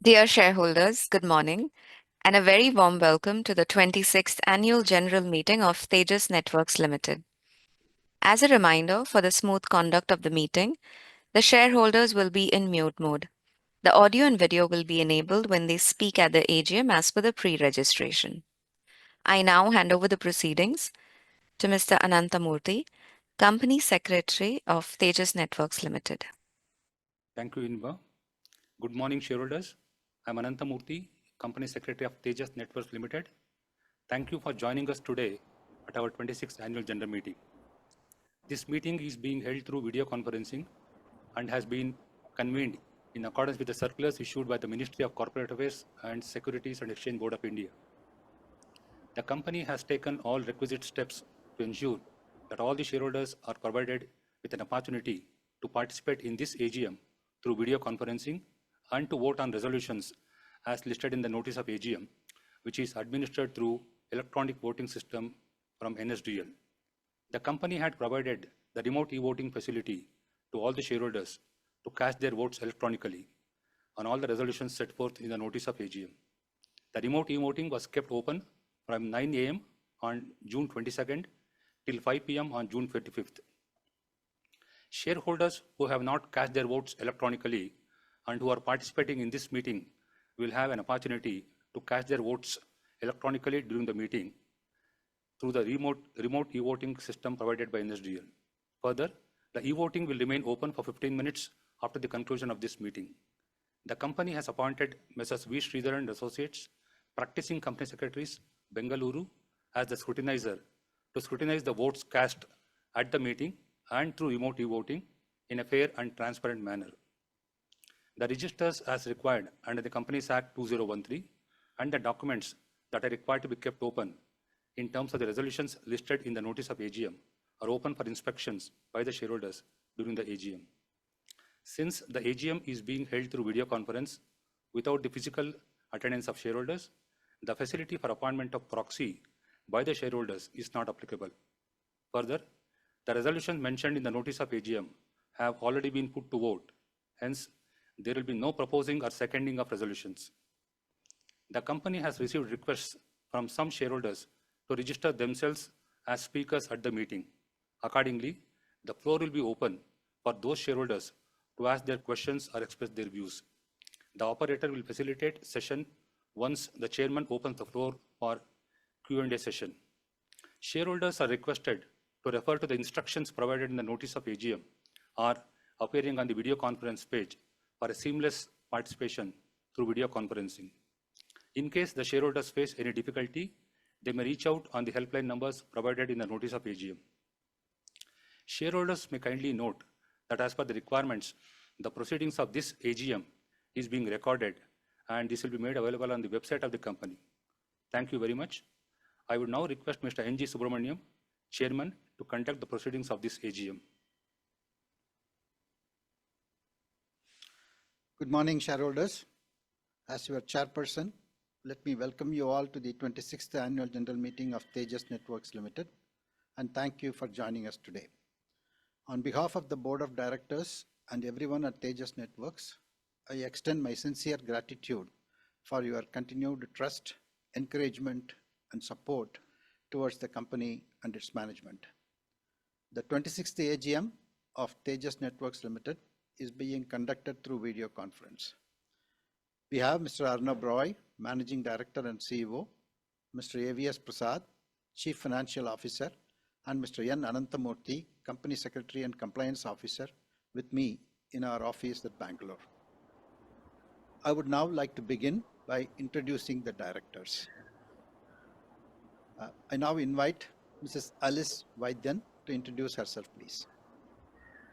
Dear shareholders, good morning, and a very warm welcome to the 26th Annual General Meeting of Tejas Networks Limited. As a reminder, for the smooth conduct of the meeting, the shareholders will be in mute mode. The audio and video will be enabled when they speak at the AGM as per the pre-registration. I now hand over the proceedings to Mr. Anantamurthy, Company Secretary of Tejas Networks Limited. Thank you, Inba. Good morning, shareholders. I'm Anantamurthy, Company Secretary of Tejas Networks Limited. Thank you for joining us today at our 26th Annual General Meeting. This meeting is being held through video conferencing and has been convened in accordance with the circulars issued by the Ministry of Corporate Affairs and Securities and Exchange Board of India. The company has taken all requisite steps to ensure that all the shareholders are provided with an opportunity to participate in this AGM through video conferencing and to vote on resolutions as listed in the notice of AGM, which is administered through electronic voting system from NSDL. The company had provided the remote e-voting facility to all the shareholders to cast their votes electronically on all the resolutions set forth in the notice of AGM. The remote e-voting was kept open from 9 a.m. on June 22nd till 5 p.m. on June 25th. Shareholders who have not cast their votes electronically and who are participating in this meeting will have an opportunity to cast their votes electronically during the meeting through the remote e-voting system provided by NSDL. Further, the e-voting will remain open for 15 minutes after the conclusion of this meeting. The company has appointed Messrs. V. Sridhar and Associates, practicing company secretaries, Bengaluru, as the scrutinizer to scrutinize the votes cast at the meeting and through remote e-voting in a fair and transparent manner. The registers as required under the Companies Act 2013 and the documents that are required to be kept open in terms of the resolutions listed in the notice of AGM are open for inspections by the shareholders during the AGM. Since the AGM is being held through video conference without the physical attendance of shareholders, the facility for appointment of proxy by the shareholders is not applicable. Further, the resolutions mentioned in the notice of AGM have already been put to vote. Hence, there will be no proposing or seconding of resolutions. The company has received requests from some shareholders to register themselves as speakers at the meeting. Accordingly, the floor will be open for those shareholders to ask their questions or express their views. The operator will facilitate session once the chairman opens the floor for Q&A session. Shareholders are requested to refer to the instructions provided in the notice of AGM or appearing on the video conference page for a seamless participation through video conferencing. In case the shareholders face any difficulty, they may reach out on the helpline numbers provided in the notice of AGM. Shareholders may kindly note that as per the requirements, the proceedings of this AGM is being recorded and this will be made available on the website of the company. Thank you very much. I would now request Mr. N.G. Subramaniam, Chairman, to conduct the proceedings of this AGM. Good morning, shareholders. As your chairperson, let me welcome you all to the 26th Annual General Meeting of Tejas Networks Limited, and thank you for joining us today. On behalf of the Board of Directors and everyone at Tejas Networks, I extend my sincere gratitude for your continued trust, encouragement, and support towards the company and its management. The 26th AGM of Tejas Networks Limited is being conducted through video conference. We have Mr. Arnab Roy, Managing Director and CEO, Mr. AVS Prasad, Chief Financial Officer, and Mr. N. Anantamurthy, Company Secretary and Compliance Officer, with me in our office at Bangalore. I would now like to begin by introducing the directors. I now invite Mrs. Alice Vaidyan to introduce herself, please.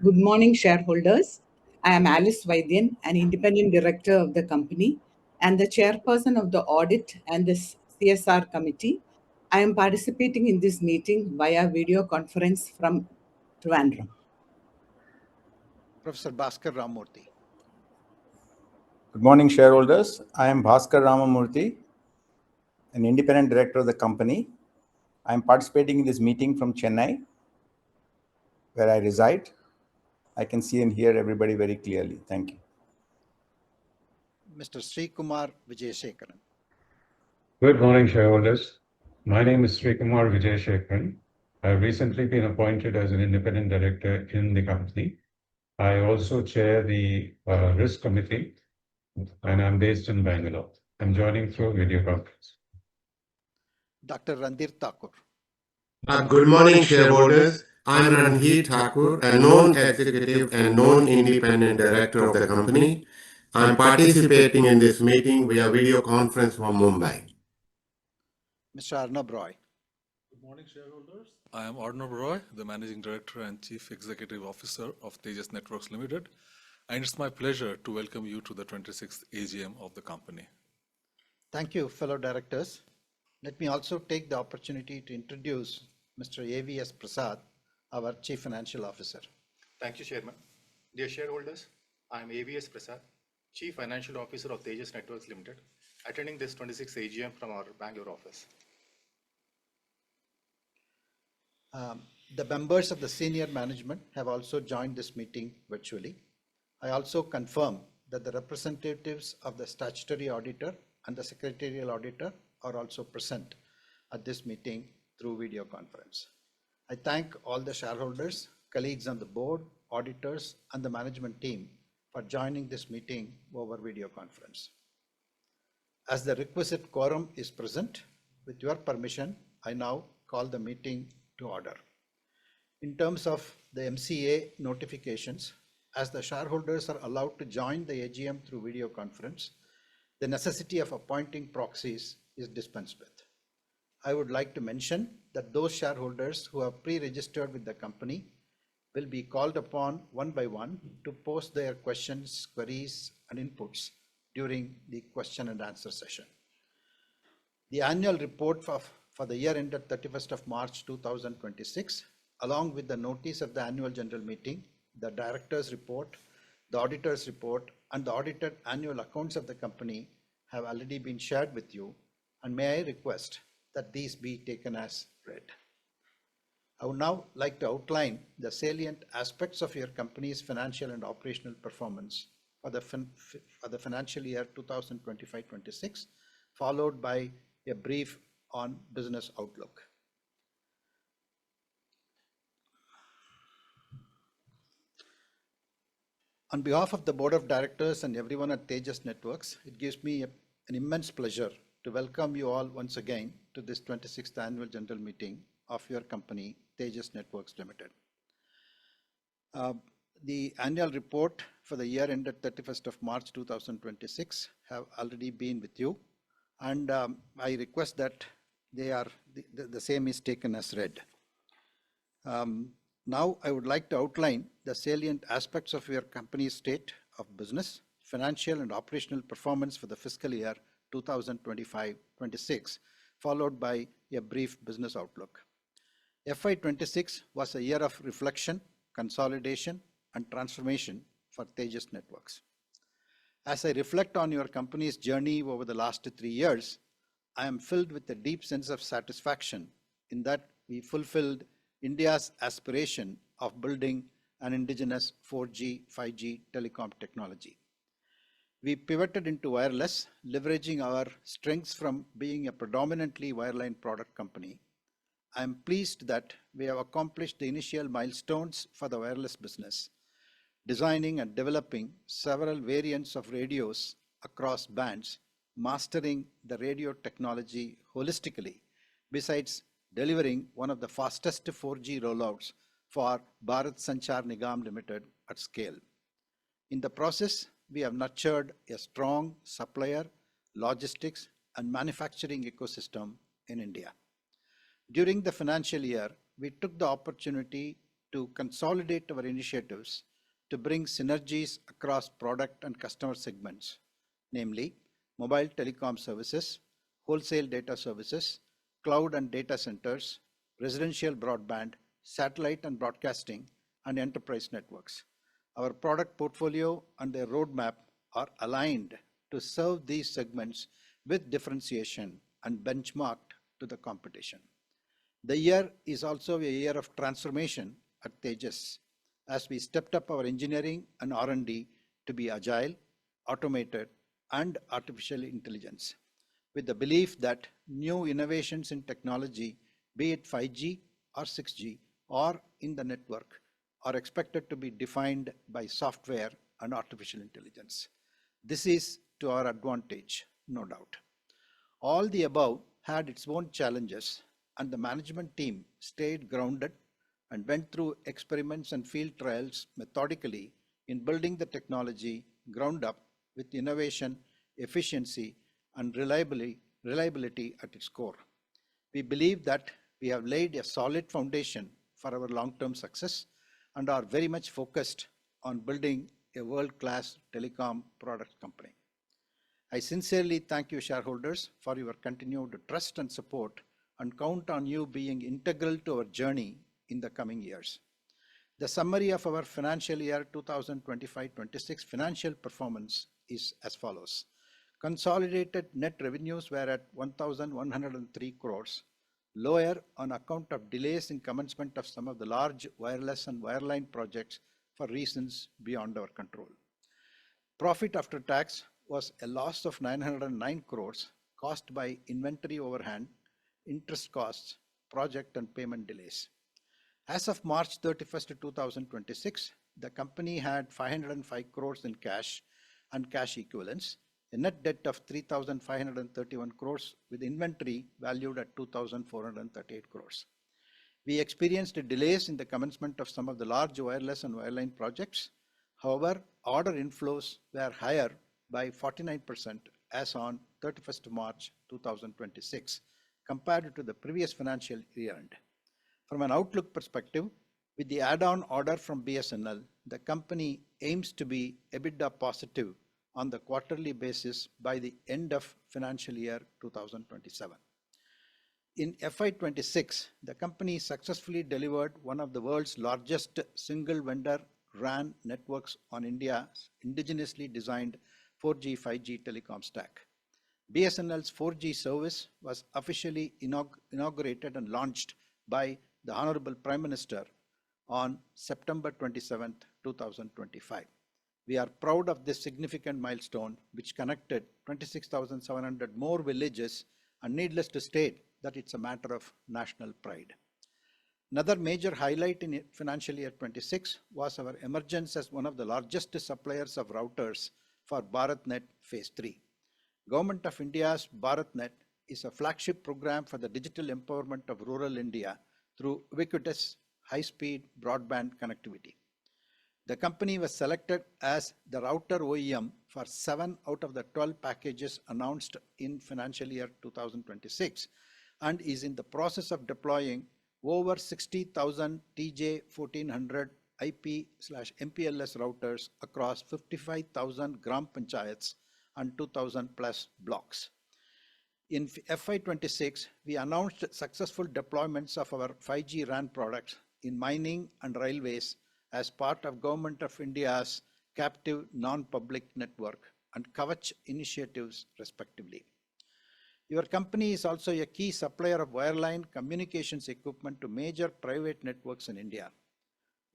Good morning, shareholders. I am Alice Vaidyan, an independent director of the company and the chairperson of the audit and the CSR committee. I am participating in this meeting via video conference from Trivandrum. Professor Bhaskar Ramamurthy. Good morning, shareholders. I am Bhaskar Ramamurthy, an independent director of the company. I am participating in this meeting from Chennai, where I reside. I can see and hear everybody very clearly. Thank you. Mr. Sri Kumar Vijayashekaran. Good morning, shareholders. My name is Srikumar Vijayashekaran. I've recently been appointed as an independent director in the company. I also chair the risk committee, and I'm based in Bangalore. I'm joining through video conference. Dr. Randir Thakur. Good morning, shareholders. I'm Ranhir Thakur, a known executive and known independent director of the company. I'm participating in this meeting via video conference from Mumbai. Mr. Arnab Roy. Good morning, shareholders. I am Arnab Roy, the Managing Director and Chief Executive Officer of Tejas Networks Limited, and it's my pleasure to welcome you to the 26th AGM of the company. Thank you, fellow directors. Let me also take the opportunity to introduce Mr. AVS Prasad, our Chief Financial Officer. Thank you, Chairman. Dear shareholders, I am AVS Prasad, Chief Financial Officer of Tejas Networks Limited, attending this 26th AGM from our Bangalore office. The members of the senior management have also joined this meeting virtually. I also confirm that the representatives of the statutory auditor and the secretarial auditor are also present at this meeting through video conference. I thank all the shareholders, colleagues on the board, auditors, and the management team for joining this meeting over video conference. As the requisite quorum is present, with your permission, I now call the meeting to order. In terms of the MCA notifications, as the shareholders are allowed to join the AGM through video conference, the necessity of appointing proxies is dispensed with. I would like to mention that those shareholders who have pre-registered with the company will be called upon one by one to post their questions, queries, and inputs during the question and answer session. The annual report for the year ended 31st of March 2026, along with the notice of the annual general meeting, the director's report, the auditor's report, and the audited annual accounts of the company have already been shared with you, and may I request that these be taken as read. I would now like to outline the salient aspects of your company's financial and operational performance for the financial year 2025-26, followed by a brief on business outlook. On behalf of the Board of Directors and everyone at Tejas Networks, it gives me an immense pleasure to welcome you all once again to this 26th Annual General Meeting of your company, Tejas Networks Limited. The annual report for the year ended 31st of March 2026 have already been with you, and I request that the same is taken as read. Now I would like to outline the salient aspects of your company's state of business, financial and operational performance for the fiscal year 2025-26, followed by a brief business outlook. FY26 was a year of reflection, consolidation, and transformation for Tejas Networks. As I reflect on your company's journey over the last 3 years, I am filled with a deep sense of satisfaction in that we fulfilled India's aspiration of building an indigenous 4G, 5G telecom technology. We pivoted into wireless, leveraging our strengths from being a predominantly wireline product company. I am pleased that we have accomplished the initial milestones for the wireless business, designing and developing several variants of radios across bands, mastering the radio technology holistically, besides delivering one of the fastest 4G rollouts for Bharat Sanchar Nigam Limited at scale. In the process, we have nurtured a strong supplier, logistics, and manufacturing ecosystem in India. During the financial year, we took the opportunity to consolidate our initiatives to bring synergies across product and customer segments, namely mobile telecom services, wholesale data services, cloud and data centers, residential broadband, satellite and broadcasting, and enterprise networks. Our product portfolio and their roadmap are aligned to serve these segments with differentiation and benchmarked to the competition. The year is also a year of transformation at Tejas, as we stepped up our engineering and R&D to be agile, automated, and artificial intelligence, with the belief that new innovations in technology, be it 5G or 6G or in the network, are expected to be defined by software and artificial intelligence. This is to our advantage, no doubt. All the above had its own challenges, and the management team stayed grounded and went through experiments and field trials methodically in building the technology ground up with innovation, efficiency, and reliability at its core. We believe that we have laid a solid foundation for our long-term success and are very much focused on building a world-class telecom product company. I sincerely thank you, shareholders, for your continued trust and support and count on you being integral to our journey in the coming years. The summary of our financial year 2025-26 financial performance is as follows. Consolidated net revenues were at 1,103 crores, lower on account of delays in commencement of some of the large wireless and wireline projects for reasons beyond our control. Profit after tax was a loss of 909 crores caused by inventory overhang, interest costs, project and payment delays. As of March 31st, 2026, the company had 505 crores in cash and cash equivalents, a net debt of 3,531 crores with inventory valued at 2,438 crores. We experienced delays in the commencement of some of the large wireless and wireline projects. However, order inflows were higher by 49% as on 31st March 2026 compared to the previous financial year end. From an outlook perspective, with the add-on order from BSNL, the company aims to be EBITDA positive on the quarterly basis by the end of financial year 2027. In FY26, the company successfully delivered one of the world's largest single vendor RAN networks on India's indigenously designed 4G 5G telecom stack. BSNL's 4G service was officially inaugurated and launched by the Honorable Prime Minister on September 27, 2025. We are proud of this significant milestone, which connected 26,700 more villages, and needless to state that it's a matter of national pride. Another major highlight in financial year 26 was our emergence as one of the largest suppliers of routers for BharatNet Phase 3. Government of India's BharatNet is a flagship program for the digital empowerment of rural India through ubiquitous high-speed broadband connectivity. The company was selected as the router OEM for 7 out of the 12 packages announced in financial year 2026 and is in the process of deploying over 60,000 TJ1400 IP/MPLS routers across 55,000 gram panchayats and 2,000 plus blocks. In FY26, we announced successful deployments of our 5G RAN products in mining and railways as part of Government of India's captive non-public network and Kavach initiatives respectively. Your company is also a key supplier of wireline communications equipment to major private networks in India.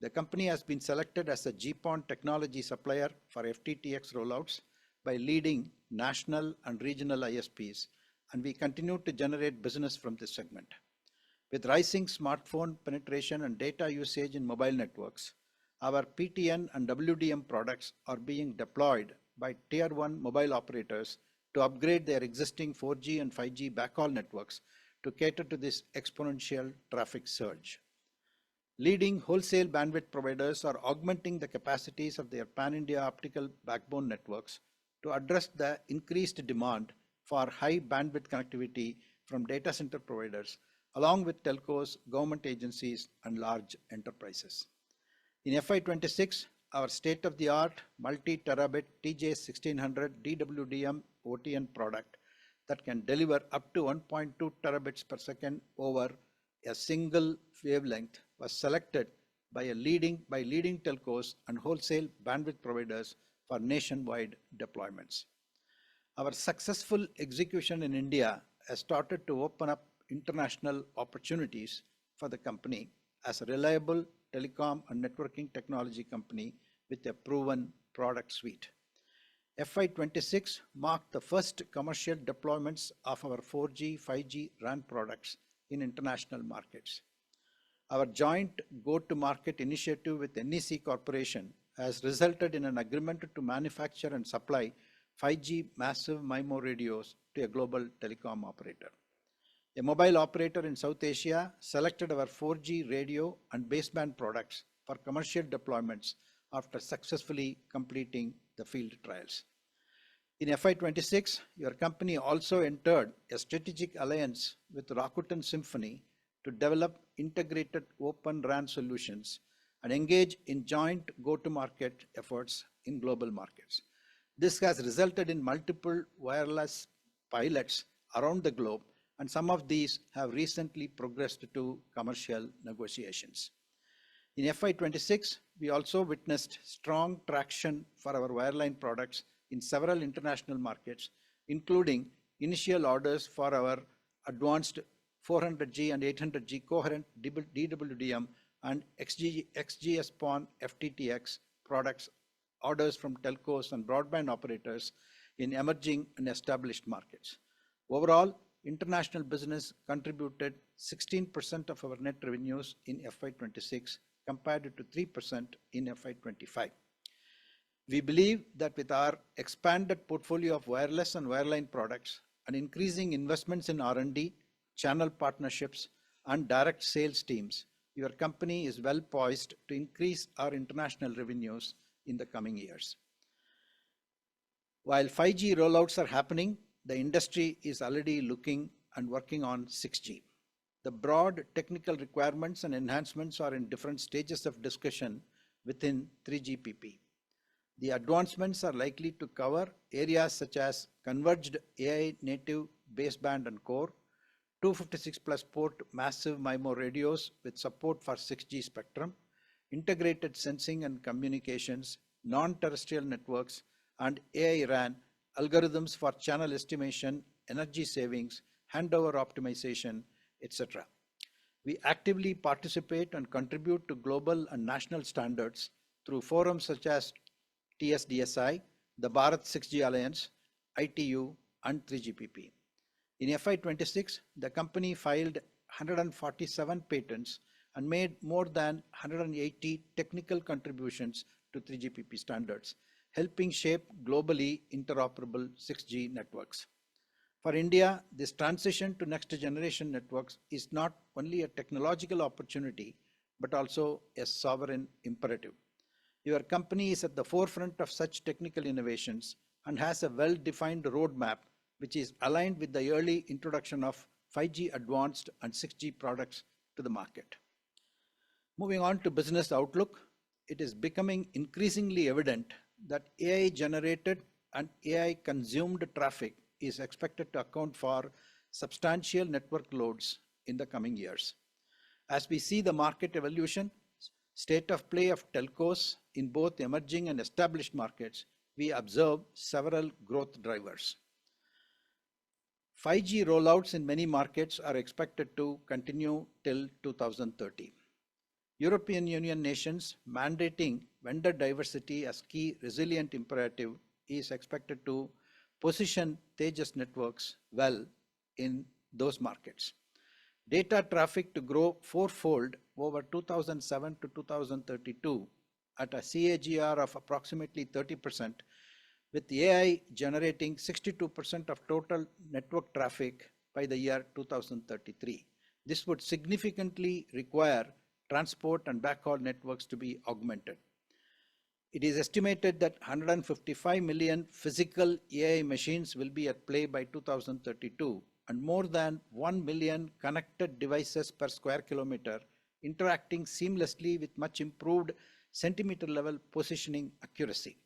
The company has been selected as a GPON technology supplier for FTTX rollouts by leading national and regional ISPs, and we continue to generate business from this segment. With rising smartphone penetration and data usage in mobile networks, our PTN and WDM products are being deployed by Tier 1 mobile operators to upgrade their existing 4G and 5G backhaul networks to cater to this exponential traffic surge. Leading wholesale bandwidth providers are augmenting the capacities of their pan-India optical backbone networks to address the increased demand for high bandwidth connectivity from data center providers, along with telcos, government agencies, and large enterprises. In FY26, our state-of-the-art multi-terabit TJ1600 DWDM OTN product that can deliver up to 1.2 terabits per second over a single wavelength was selected by leading telcos and wholesale bandwidth providers for nationwide deployments. Our successful execution in India has started to open up international opportunities for the company as a reliable telecom and networking technology company with a proven product suite. FY26 marked the first commercial deployments of our 4G, 5G RAN products in international markets. Our joint go-to-market initiative with NEC Corporation has resulted in an agreement to manufacture and supply 5G massive MIMO radios to a global telecom operator. A mobile operator in South Asia selected our 4G radio and baseband products for commercial deployments after successfully completing the field trials. In FY26, your company also entered a strategic alliance with Rakuten Symphony to develop integrated open RAN solutions and engage in joint go-to-market efforts in global markets. This has resulted in multiple wireless pilots around the globe, and some of these have recently progressed to commercial negotiations. In FY26, we also witnessed strong traction for our wireline products in several international markets, including initial orders for our advanced 400G and 800G coherent DWDM and XGS-PON FTTX products, orders from telcos and broadband operators in emerging and established markets. Overall, international business contributed 16% of our net revenues in FY26 compared to 3% in FY25. We believe that with our expanded portfolio of wireless and wireline products and increasing investments in R&D, channel partnerships, and direct sales teams, your company is well poised to increase our international revenues in the coming years. While 5G rollouts are happening, the industry is already looking and working on 6G. The broad technical requirements and enhancements are in different stages of discussion within 3GPP. The advancements are likely to cover areas such as converged AI native baseband and core, 256 plus port massive MIMO radios with support for 6G spectrum, integrated sensing and communications, non-terrestrial networks, and AI RAN, algorithms for channel estimation, energy savings, handover optimization, etc. We actively participate and contribute to global and national standards through forums such as TSDSI, the Bharat 6G Alliance, ITU, and 3GPP. In FY26, the company filed 147 patents and made more than 180 technical contributions to 3GPP standards, helping shape globally interoperable 6G networks. For India, this transition to next generation networks is not only a technological opportunity, but also a sovereign imperative. Your company is at the forefront of such technical innovations and has a well-defined roadmap which is aligned with the early introduction of 5G advanced and 6G products to the market. Moving on to business outlook, it is becoming increasingly evident that AI-generated and AI-consumed traffic is expected to account for substantial network loads in the coming years. As we see the market evolution, state of play of telcos in both emerging and established markets, we observe several growth drivers. 5G rollouts in many markets are expected to continue till 2030. European Union nations mandating vendor diversity as key resilient imperative is expected to position Tejas networks well in those markets. Data traffic to grow fourfold over 2007 to 2032 at a CAGR of approximately 30%, with AI generating 62% of total network traffic by the year 2033. This would significantly require transport and backhaul networks to be augmented. It is estimated that 155 million physical AI machines will be at play by 2032, and more than 1 million connected devices per square kilometer interacting seamlessly with much improved centimeter level positioning accuracy.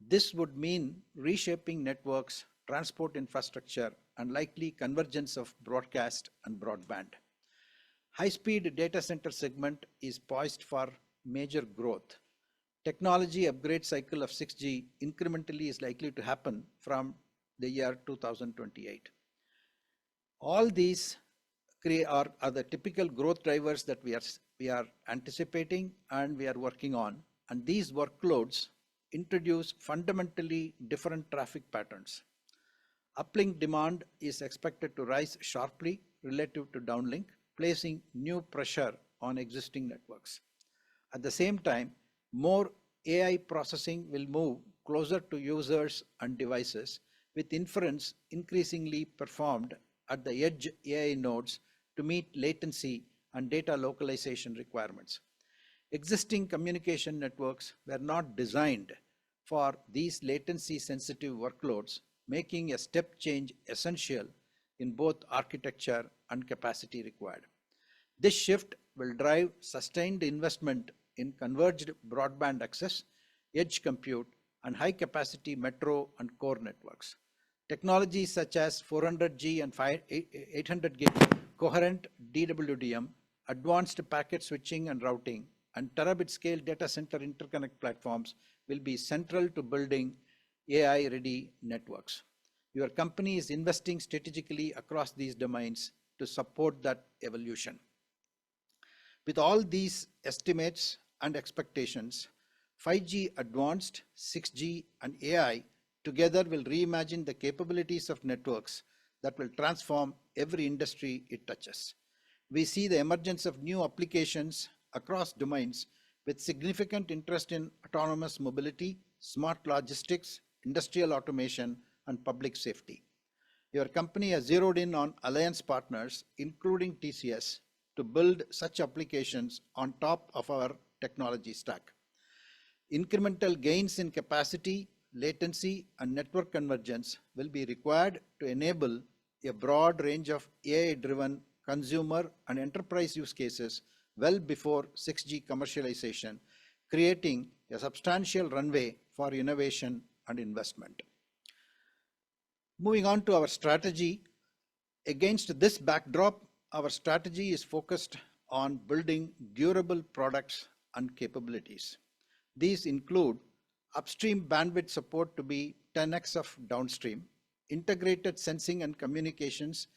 This would mean reshaping networks, transport infrastructure, and likely convergence of broadcast and broadband. High-speed data center segment is poised for major growth. Technology upgrade cycle of 6G incrementally is likely to happen from the year 2028. All these are the typical growth drivers that we are anticipating and we are working on. And these workloads introduce fundamentally different traffic patterns. Uplink demand is expected to rise sharply relative to downlink, placing new pressure on existing networks. At the same time, more AI processing will move closer to users and devices, with inference increasingly performed at the edge AI nodes to meet latency and data localization requirements. Existing communication networks were not designed for these latency sensitive workloads, making a step change essential in both architecture and capacity required. This shift will drive sustained investment in converged broadband access, edge compute, and high capacity metro and core networks. Technologies such as 400G and 800 gig coherent DWDM, advanced packet switching and routing, and terabit scale data center interconnect platforms will be central to building AI ready networks. Your company is investing strategically across these domains to support that evolution. With all these estimates and expectations, 5G advanced, 6G, and AI together will reimagine the capabilities of networks that will transform every industry it touches. We see the emergence of new applications across domains with significant interest in autonomous mobility, smart logistics, industrial automation, and public safety. Your company has zeroed in on alliance partners, including TCS, to build such applications on top of our technology stack. Incremental gains in capacity, latency, and network convergence will be required to enable a broad range of AI-driven consumer and enterprise use cases well before 6G commercialization, creating a substantial runway for innovation and investment. Moving on to our strategy, against this backdrop, our strategy is focused on building durable products and capabilities. These include upstream bandwidth support to be 10x of downstream, integrated sensing and communications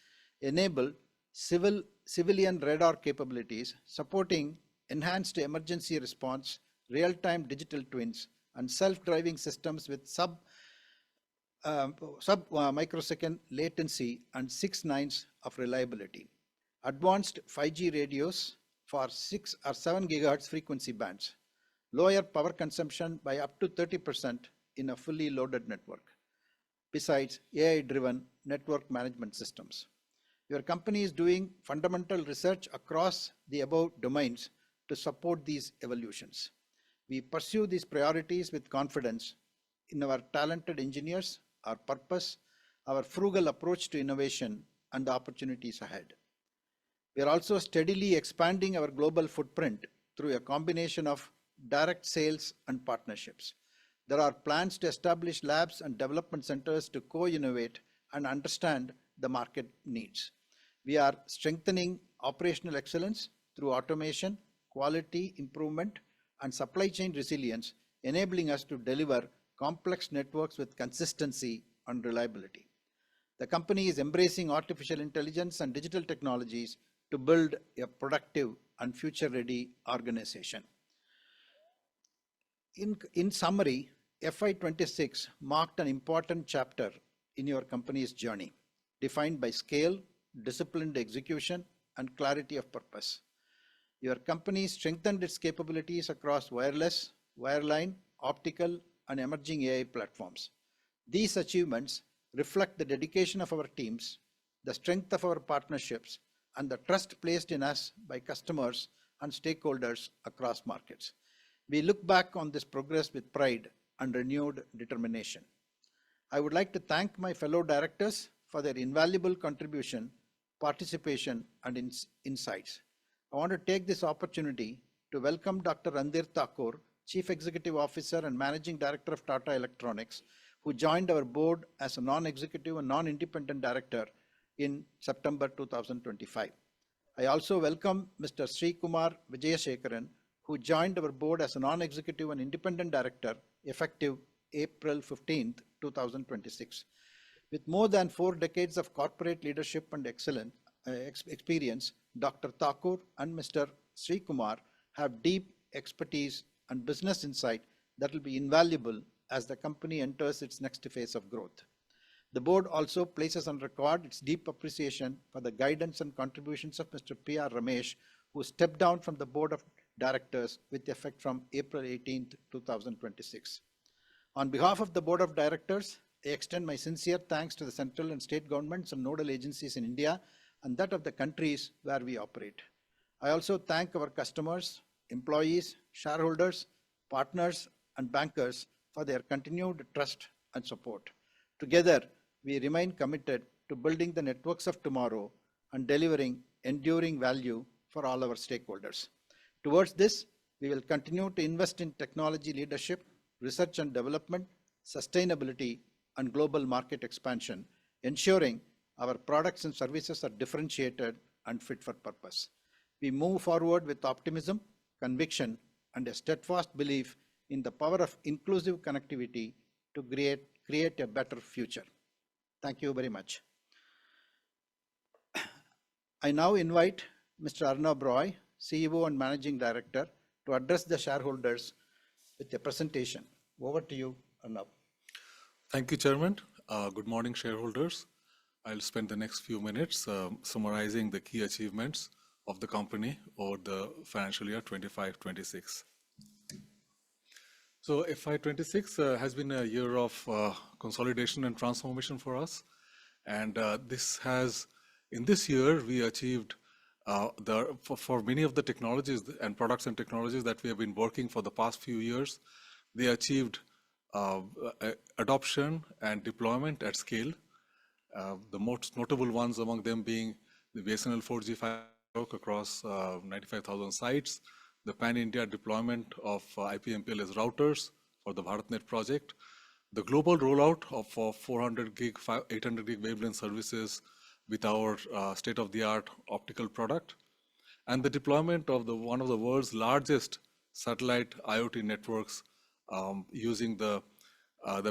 enable civilian radar capabilities, supporting enhanced emergency response, real-time digital twins, and self-driving systems with sub-microsecond latency and 6 nines of reliability. Advanced 5G radios for 6 or 7 GHz frequency bands, lower power consumption by up to 30% in a fully loaded network, besides AI-driven network management systems. Your company is doing fundamental research across the above domains to support these evolutions. We pursue these priorities with confidence in our talented engineers, our purpose, our frugal approach to innovation, and the opportunities ahead. We are also steadily expanding our global footprint through a combination of direct sales and partnerships. There are plans to establish labs and development centers to co-innovate and understand the market needs. We are strengthening operational excellence through automation, quality improvement, and supply chain resilience, enabling us to deliver complex networks with consistency and reliability. The company is embracing artificial intelligence and digital technologies to build a productive and future-ready organization. In summary, FY26 marked an important chapter in your company's journey, defined by scale, disciplined execution, and clarity of purpose. Your company strengthened its capabilities across wireless, wireline, optical, and emerging AI platforms. These achievements reflect the dedication of our teams, the strength of our partnerships, and the trust placed in us by customers and stakeholders across markets. We look back on this progress with pride and renewed determination. I would like to thank my fellow directors for their invaluable contribution, participation, and insights. I want to take this opportunity to welcome Dr. Randhir Thakur, Chief Executive Officer and Managing Director of Tata Electronics, who joined our board as a non-executive and non-independent director in September 2025. I also welcome Mr. Sri Kumar Vijayashekaran, who joined our board as a non-executive and independent director effective April 15, 2026. With more than 4 decades of corporate leadership and excellent experience, Dr. Thakur and Mr. Sri Kumar have deep expertise and business insight that will be invaluable as the company enters its next phase of growth. The board also places on record its deep appreciation for the guidance and contributions of Mr. P.R. Ramesh, who stepped down from the board of directors with effect from April 18, 2026. On behalf of the board of directors, I extend my sincere thanks to the central and state governments and nodal agencies in India and that of the countries where we operate. I also thank our customers, employees, shareholders, partners, and bankers for their continued trust and support. Together, we remain committed to building the networks of tomorrow and delivering enduring value for all our stakeholders. Towards this, we will continue to invest in technology leadership, research and development, sustainability, and global market expansion, ensuring our products and services are differentiated and fit for purpose. We move forward with optimism, conviction, and a steadfast belief in the power of inclusive connectivity to create a better future. Thank you very much. I now invite Mr. Arnab Roy, CEO and Managing Director, to address the shareholders with a presentation. Over to you, Arnab. Thank you, Chairman. Good morning, shareholders. I'll spend the next few minutes summarizing the key achievements of the company over the financial year 25-26. So FY26 has been a year of consolidation and transformation for us. And in this year, we achieved for many of the technologies and products and technologies that we have been working for the past few years, they achieved adoption and deployment at scale. The most notable ones among them being the BSNL 4G 5G network across 95,000 sites, the pan-India deployment of IP/MPLS routers for the BharatNet project, the global rollout of 400 gig, 800 gig wavelength services with our state-of-the-art optical product, and the deployment of one of the world's largest satellite IoT networks using the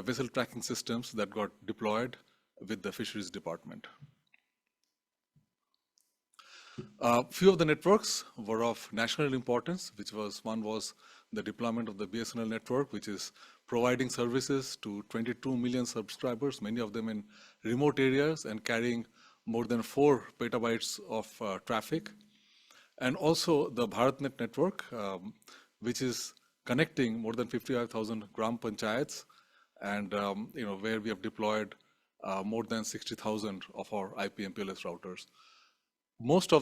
vessel tracking systems that got deployed with the Fisheries Department. Few of the networks were of national importance, one was the deployment of the BSNL network, which is providing services to 22 million subscribers, many of them in remote areas and carrying more than 4 petabytes of traffic. And also the BharatNet network, which is connecting more than 55,000 gram panchayats, and where we have deployed more than 60,000 of our IP/MPLS routers. Both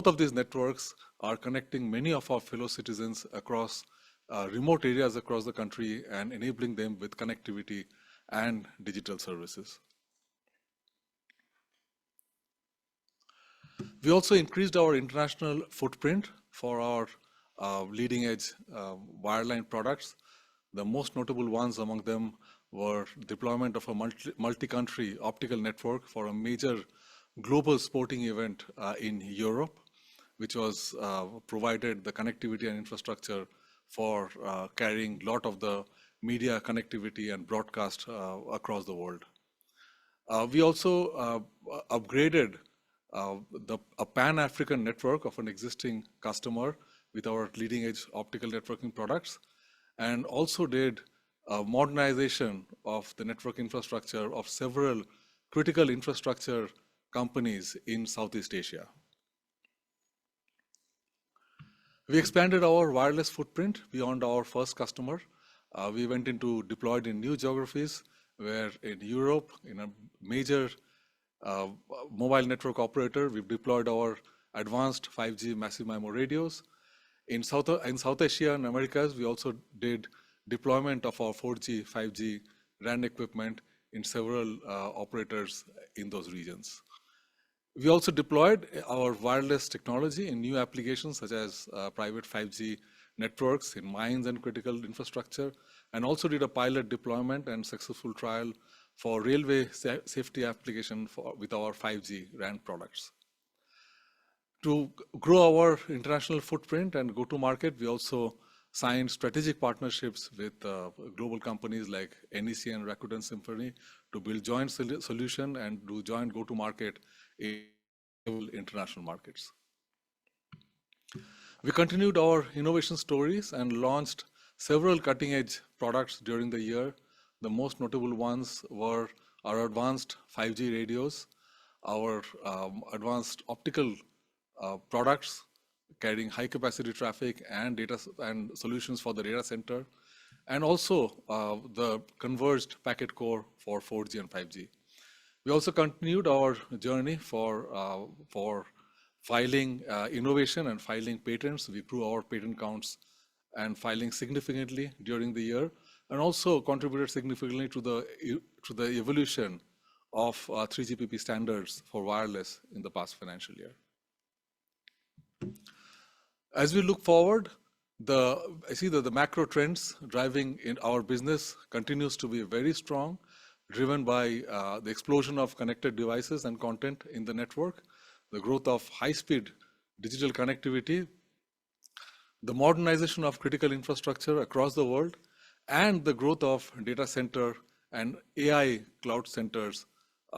of these networks are connecting many of our fellow citizens across remote areas across the country and enabling them with connectivity and digital services. We also increased our international footprint for our leading edge wireline products. The most notable ones among them were deployment of a multi-country optical network for a major global sporting event in Europe, which was provided the connectivity and infrastructure for carrying a lot of the media connectivity and broadcast across the world. We also upgraded a pan-African network of an existing customer with our leading edge optical networking products, and also did modernization of the network infrastructure of several critical infrastructure companies in Southeast Asia. We expanded our wireless footprint beyond our first customer. We went into deployed in new geographies, where in Europe, in a major mobile network operator, we've deployed our advanced 5G massive MIMO radios. In South Asia and Americas, we also did deployment of our 4G, 5G RAN equipment in several operators in those regions. We also deployed our wireless technology in new applications such as private 5G networks in mines and critical infrastructure, and also did a pilot deployment and successful trial for railway safety application with our 5G RAN products. To grow our international footprint and go to market, we also signed strategic partnerships with global companies like NEC and Rakuten Symphony to build joint solution and do joint go to market in international markets. We continued our innovation stories and launched several cutting edge products during the year. The most notable ones were our advanced 5G radios, our advanced optical products carrying high capacity traffic and data and solutions for the data center, and also the converged packet core for 4G and 5G. We also continued our journey for filing innovation and filing patents. We grew our patent counts and filing significantly during the year, and also contributed significantly to the evolution of 3GPP standards for wireless in the past financial year. As we look forward, I see that the macro trends driving in our business continues to be very strong, driven by the explosion of connected devices and content in the network, the growth of high-speed digital connectivity, the modernization of critical infrastructure across the world, and the growth of data center and AI cloud centers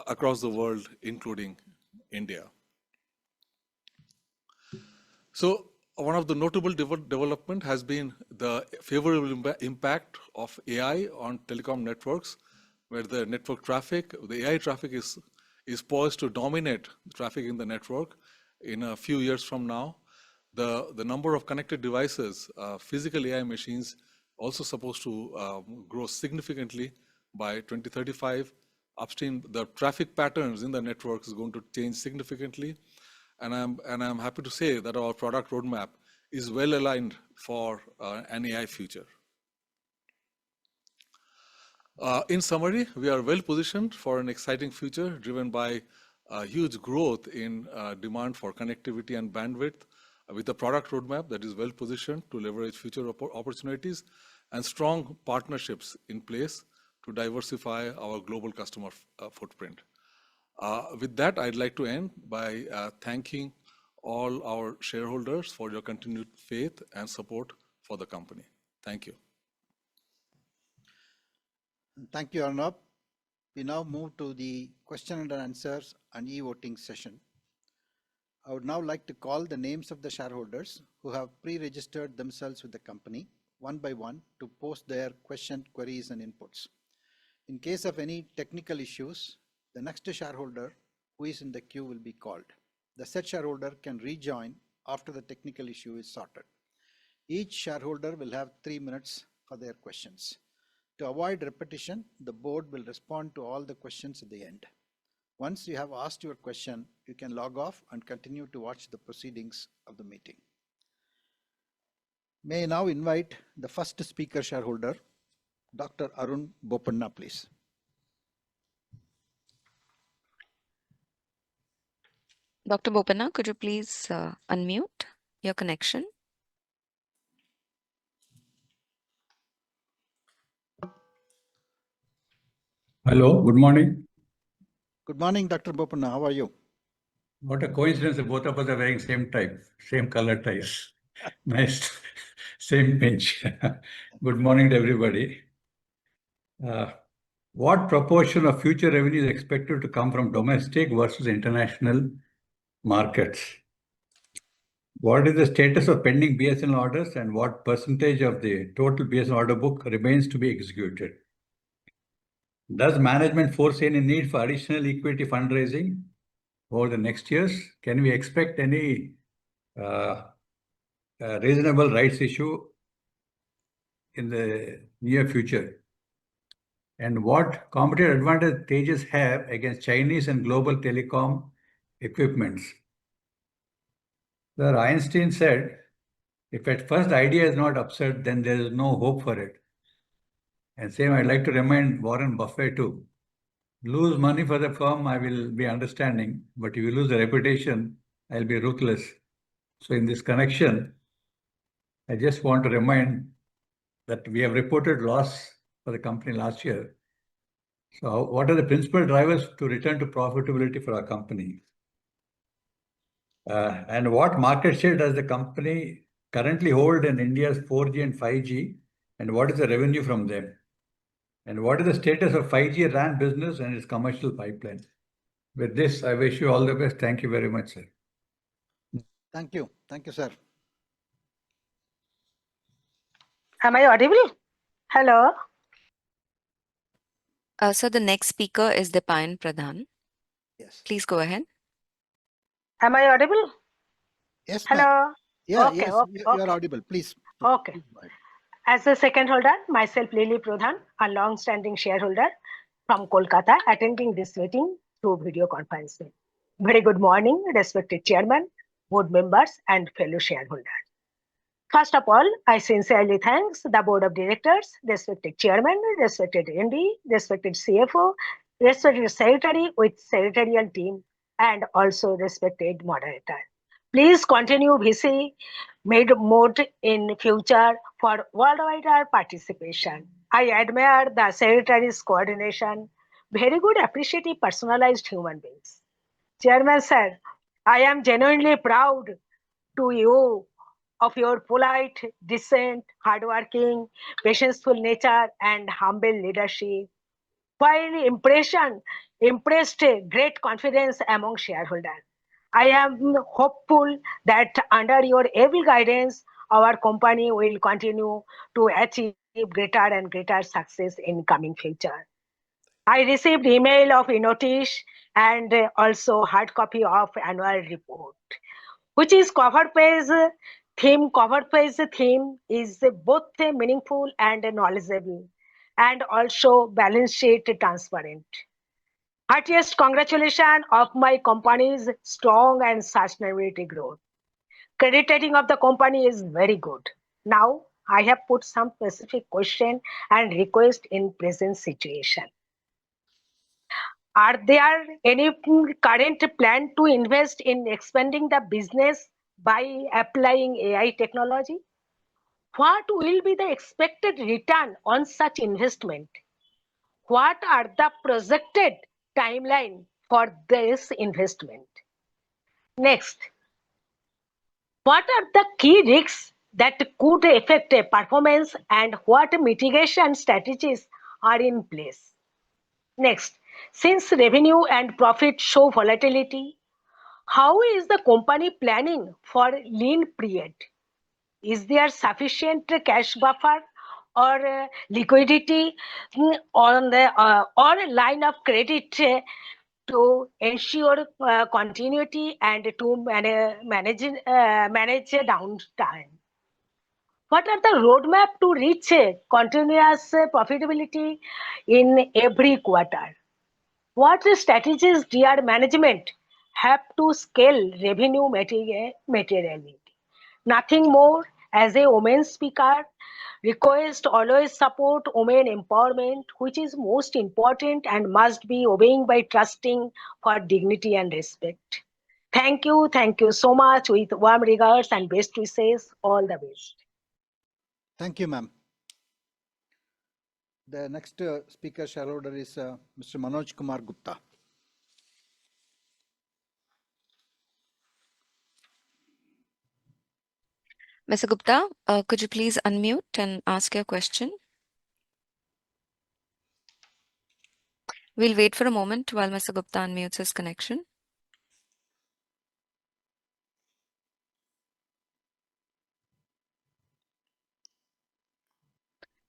across the world, including India. So one of the notable development has been the favorable impact of AI on telecom networks, where the network traffic, the AI traffic is poised to dominate the traffic in the network in a few years from now. The number of connected devices, physical AI machines, also supposed to grow significantly by 2035. Upstream, the traffic patterns in the network is going to change significantly. And I'm happy to say that our product roadmap is well aligned for an AI future. In summary, we are well positioned for an exciting future driven by huge growth in demand for connectivity and bandwidth, with a product roadmap that is well positioned to leverage future opportunities and strong partnerships in place to diversify our global customer footprint. With that, I'd like to end by thanking all our shareholders for your continued faith and support for the company. Thank you. Thank you, Arnab. We now move to the question and answers and e-voting session. I would now like to call the names of the shareholders who have pre-registered themselves with the company one by one to post their question, queries, and inputs. In case of any technical issues, the next shareholder who is in the queue will be called. The said shareholder can rejoin after the technical issue is sorted. Each shareholder will have 3 minutes for their questions. To avoid repetition, the board will respond to all the questions at the end. Once you have asked your question, you can log off and continue to watch the proceedings of the meeting. May I now invite the first speaker shareholder, Dr. Arun Bopanna, please. Dr. Bopanna, could you please unmute your connection? Hello, good morning. Good morning, Dr. Bopanna. How are you? What a coincidence that both of us are wearing same type, same color ties. Nice, same pinch. Good morning to everybody. What proportion of future revenue is expected to come from domestic versus international markets? What is the status of pending BSNL orders and what percentage of the total BSNL order book remains to be executed? Does management foresee any need for additional equity fundraising over the next years? Can we expect any reasonable rights issue in the near future? And what competitive advantage Tejas have against Chinese and global telecom equipments? Sir Einstein said, if at first the idea is not absurd, then there is no hope for it. And same, I'd like to remind Warren Buffett too. Lose money for the firm, I will be understanding, but if you lose the reputation, I'll be ruthless. So in this connection, I just want to remind that we have reported loss for the company last year. So what are the principal drivers to return to profitability for our company? And what market share does the company currently hold in India's 4G and 5G? And what is the revenue from them? And what is the status of 5G RAN business and its commercial pipeline? With this, I wish you all the best. Thank you very much, sir. Thank you. Thank you, sir. Am I audible? Hello, So the next speaker is Dipayan Pradhan. Yes. Please go ahead. am I audible? Yes, ma'am. Hello. Yeah, Okay, yes, okay, you are okay, audible. Please. okay. Please go ahead. As a second holder, myself Lily Pradhan, a long-standing shareholder from Kolkata, attending this meeting through video conferencing. Very good morning, respected chairman, board members, and fellow shareholders. First of all, I sincerely thanks the board of directors, respected chairman, respected MD, respected CFO, respected secretary with secretarial team, and also respected moderator. Please continue VC made mode in future for worldwide participation. I admire the secretary's coordination, very good appreciative personalized human beings. Chairman sir, I am genuinely proud to you of your polite, decent, hardworking, patientful nature and humble leadership. While impressed great confidence among shareholders. I am hopeful that under your able guidance, our company will continue to achieve greater and greater success in coming future. I received email of a notice and also hard copy of annual report which is cover page theme is both meaningful and knowledgeable and also balance sheet transparent. Heartiest congratulations of my company's strong and sustainability growth. Credit rating of the company is very good. Now I have put some specific question and request in present situation. Are there any current plan to invest in expanding the business by applying AI technology? What will be the expected return on such investment? What are the projected timeline for this investment? Next, what are the key risks that could affect a performance and what mitigation strategies are in place? Next, since revenue and profit show volatility, how is the company planning for lean period? Is there sufficient cash buffer or liquidity on the or line of credit to ensure continuity and to manage a downtime? What are the roadmap to reach continuous profitability in every quarter? What strategies DR management have to scale revenue materially? Nothing more. As a women speaker, request always support women empowerment, which is most important and must be obeying by trusting for dignity and respect. Thank you so much. With warm regards and best wishes, all the best. Thank you, ma'am. The next speaker shareholder is Mr. Manoj Kumar Gupta. Mr. Gupta, could you please unmute and ask your question? We'll wait for a moment while Mr. Gupta unmutes his connection.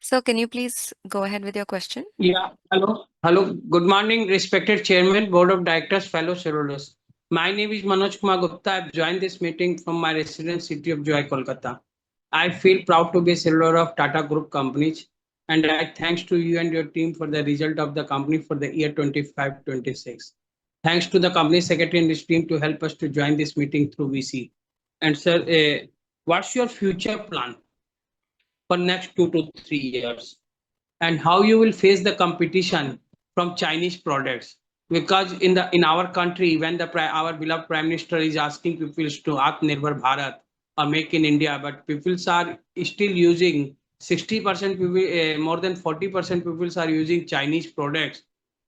So can you please go ahead with your question? Yeah, hello. Hello. Good morning, respected Chairman, Board of Directors, fellow shareholders. My name is Manoj Kumar Gupta. I've joined this meeting from my residence city of Joy, Kolkata. I feel proud to be a shareholder of Tata Group companies, and I thanks to you and your team for the result of the company for the year 25-26. Thanks to the company secretary and his team to help us to join this meeting through VC. And sir, what's your future plan for next 2 to 3 years? And how you will face the competition from Chinese products? Because in our country, when our beloved Prime Minister is asking people to Atmanirbhar Bharat or make in India, but people are still using 60% people, more than 40% people are using Chinese products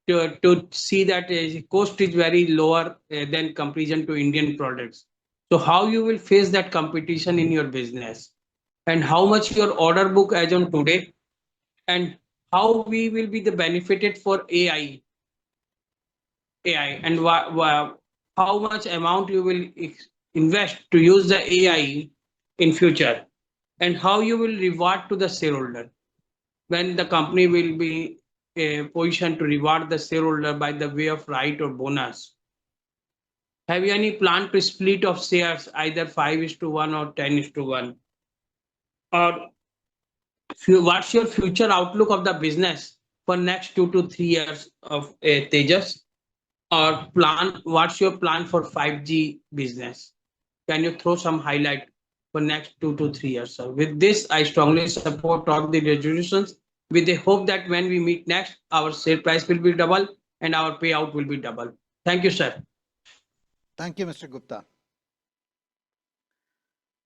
to see that cost is very lower than comparison to Indian products. So how you will face that competition in your business? And how much your order book as on today? And how we will be the benefited for AI, and how much amount you will invest to use the AI in future, and how you will reward to the shareholder. when the company will be positioned to reward the shareholder by the way of right or bonus? Have you any plan to split of shares, either 5:1 or 10:1? Or what's your future outlook of the business for next 2 to 3 years of Tejas? Or what's your plan for 5G business? Can you throw some highlight for next 2 to 3 years, sir? With this, I strongly support all the resolutions with the hope that when we meet next, our share price will be double and our payout will be double. Thank you, sir. Thank you, Mr. Gupta.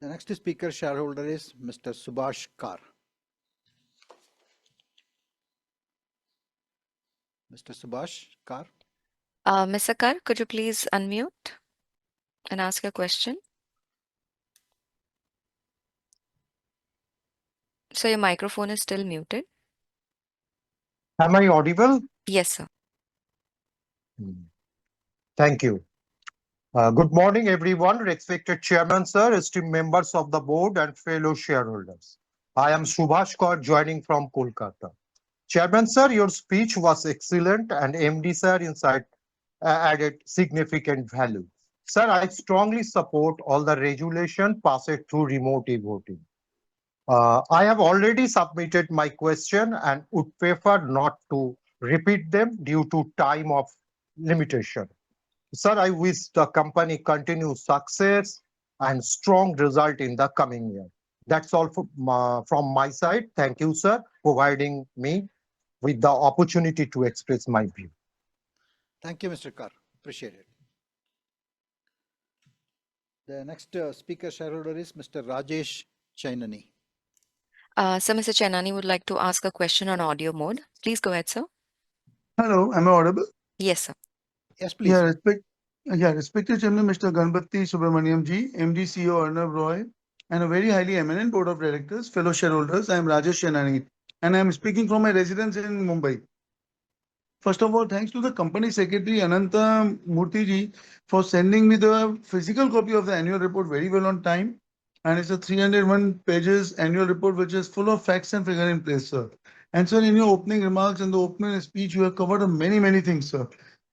The next speaker shareholder is Mr. Subhash Kar. Mr. Subhash Kar. Mr. Kar, could you please unmute and ask a question? So your microphone is still muted. Am I audible? Yes, sir. Thank you. Good morning, everyone. Respected Chairman, sir, esteemed members of the board and fellow shareholders. I am Subhash Kaur joining from Kolkata. Chairman, sir, your speech was excellent and MD, sir, inside added significant value. Sir, I strongly support all the regulation passed through remote voting. I have already submitted my question and would prefer not to repeat them due to time of limitation. Sir, I wish the company continues success and strong result in the coming year. That's all from my side. Thank you, sir, providing me with the opportunity to express my view. Thank you, Mr. Kar. Appreciate it. The next speaker shareholder is Mr. Rajesh Chainani. So Mr. Chainani would like to ask a question on audio mode. Please go ahead, sir. Hello, am I audible? Yes, sir. Yes, please. Respected Chairman Mr. Ganpati Subramaniam ji, MD CEO Arnav Roy, and a very highly eminent board of directors, fellow shareholders, I am Rajesh Chainani, and I am speaking from my residence in Mumbai. First of all, thanks to the company secretary Ananta Murthy ji for sending me the physical copy of the annual report very well on time. And it's a 301 pages annual report which is full of facts and figure in place, sir. And sir, in your opening remarks and the opening speech, you have covered many things, sir.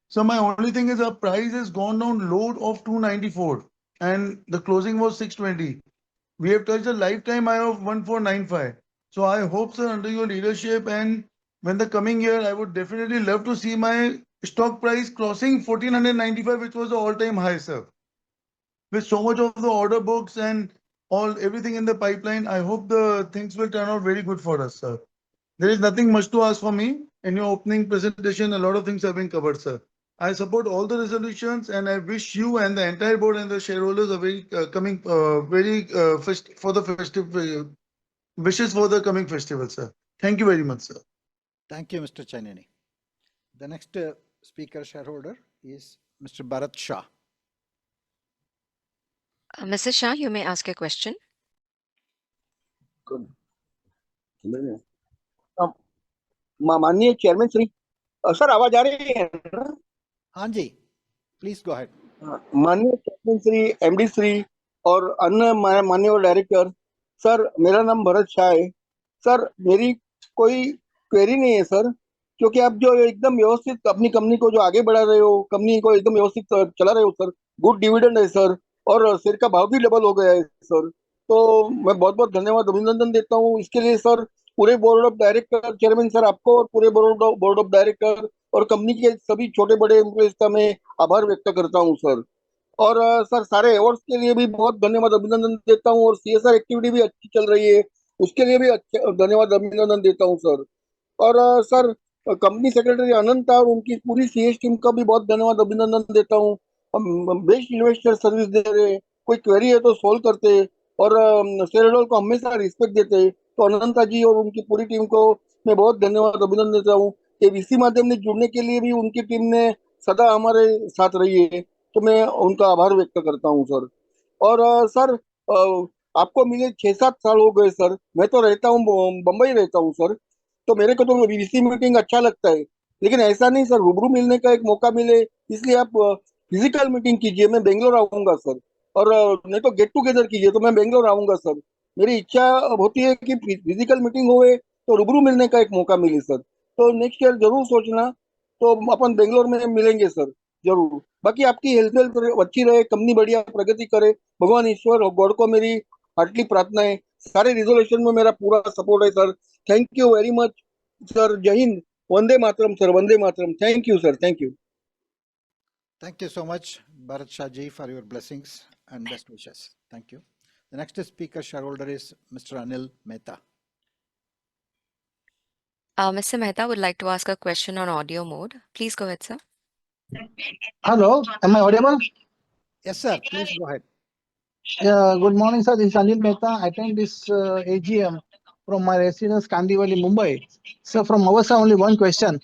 So my only thing is our price has gone down low of 294 and the closing was 620. We have touched a lifetime high of 1495. So I hope, sir, under your leadership and when the coming year, I would definitely love to see my stock price crossing 1495, which was the all-time high, sir. With so much of the order books and everything in the pipeline, I hope the things will turn out very good for us, sir. There is nothing much to ask for me. In your opening presentation, a lot of things have been covered, sir. I support all the resolutions and I wish you and the entire board and the shareholders are very for the festive wishes for the coming festival, sir. Thank you very much, sir. Thank you, Mr. Chainani. The next speaker shareholder is Mr. Bharat Shah. Mr. Shah, you may ask a question. Good. माननीय chairman Shri sir आवाज आ रही है ना? हाँ जी, please go ahead. माननीय chairman Shri, MD Shri और अन्य माननीय डायरेक्टर, सर मेरा नाम भरत शाह है. सर मेरी कोई क्वेरी नहीं है सर, क्योंकि आप जो एकदम व्यवस्थित अपनी कंपनी को जो आगे बढ़ा रहे हो, कंपनी को एकदम व्यवस्थित चला रहे हो सर. गुड डिविडेंड है सर और शेयर का भाव भी डबल हो गया है सर. तो मैं बहुत बहुत धन्यवाद अभिनंदन देता हूँ इसके लिए सर. पूरे board of director chairman sir आपको और पूरे बोर्ड ऑफ डायरेक्टर और कंपनी के सभी छोटे बड़े एम्प्लॉइज का मैं आभार व्यक्त करता हूँ सर. और सर सारे अवार्ड्स के लिए भी बहुत धन्यवाद अभिनंदन देता हूँ और सीएसआर एक्टिविटी भी अच्छी चल रही है उसके लिए भी धन्यवाद अभिनंदन देता हूँ सर. और सर कंपनी सेक्रेटरी अनंत और उनकी पूरी सीएस टीम का भी बहुत धन्यवाद अभिनंदन देता हूँ. बेस्ट इन्वेस्टर सर्विस दे रहे, कोई क्वेरी है तो सोल्व करते और शेयर होल्डर को हमेशा रिस्पेक्ट देते. तो अनंता जी और उनकी पूरी टीम को मैं बहुत धन्यवाद अभिनंदन देता हूँ. ये इसी माध्यम से जुड़ने के लिए भी उनकी टीम ने सदा हमारे साथ रही है, तो मैं उनका आभार व्यक्त करता हूँ सर. और सर आपको मिले 6-7 साल हो गए सर. मैं तो रहता हूँ बम्बई रहता हूँ सर, तो मेरे को तो वीसी मीटिंग अच्छा लगता है, लेकिन ऐसा नहीं सर, रूबरू मिलने का एक मौका मिले इसलिए आप फिजिकल मीटिंग कीजिए. मैं बेंगलोर आऊंगा सर, और नहीं तो गेट टुगेदर कीजिए, तो मैं बेंगलोर आऊंगा सर. मेरी इच्छा होती है कि फिजिकल मीटिंग होए तो रूबरू मिलने का एक मौका मिले सर। तो नेक्स्ट ईयर जरूर सोचना, तो अपन बेंगलोर में मिलेंगे सर, जरूर। बाकी आपकी हेल्थ अच्छी रहे, कंपनी बढ़िया प्रगति करे, भगवान ईश्वर और गॉड को मेरी हार्टली प्रार्थना है। सारे रिजोल्यूशन में मेरा पूरा सपोर्ट है sir. Thank you very much sir. Jai Hind, Vande Mataram sir, Vande Mataram. Thank you sir, thank you. Thank you so much, Bharat Shahji, for your blessings and best wishes. Thank you. The next speaker shareholder is Mr. Anil Mehta. Mr. Mehta would like to ask a question on audio mode. Please go ahead, sir. Hello, am I audible? Yes, sir. Please go ahead. Good morning, sir. This is Anil Mehta. I attend this AGM from my residence, Kandivali, Mumbai. So, from our side, only one question.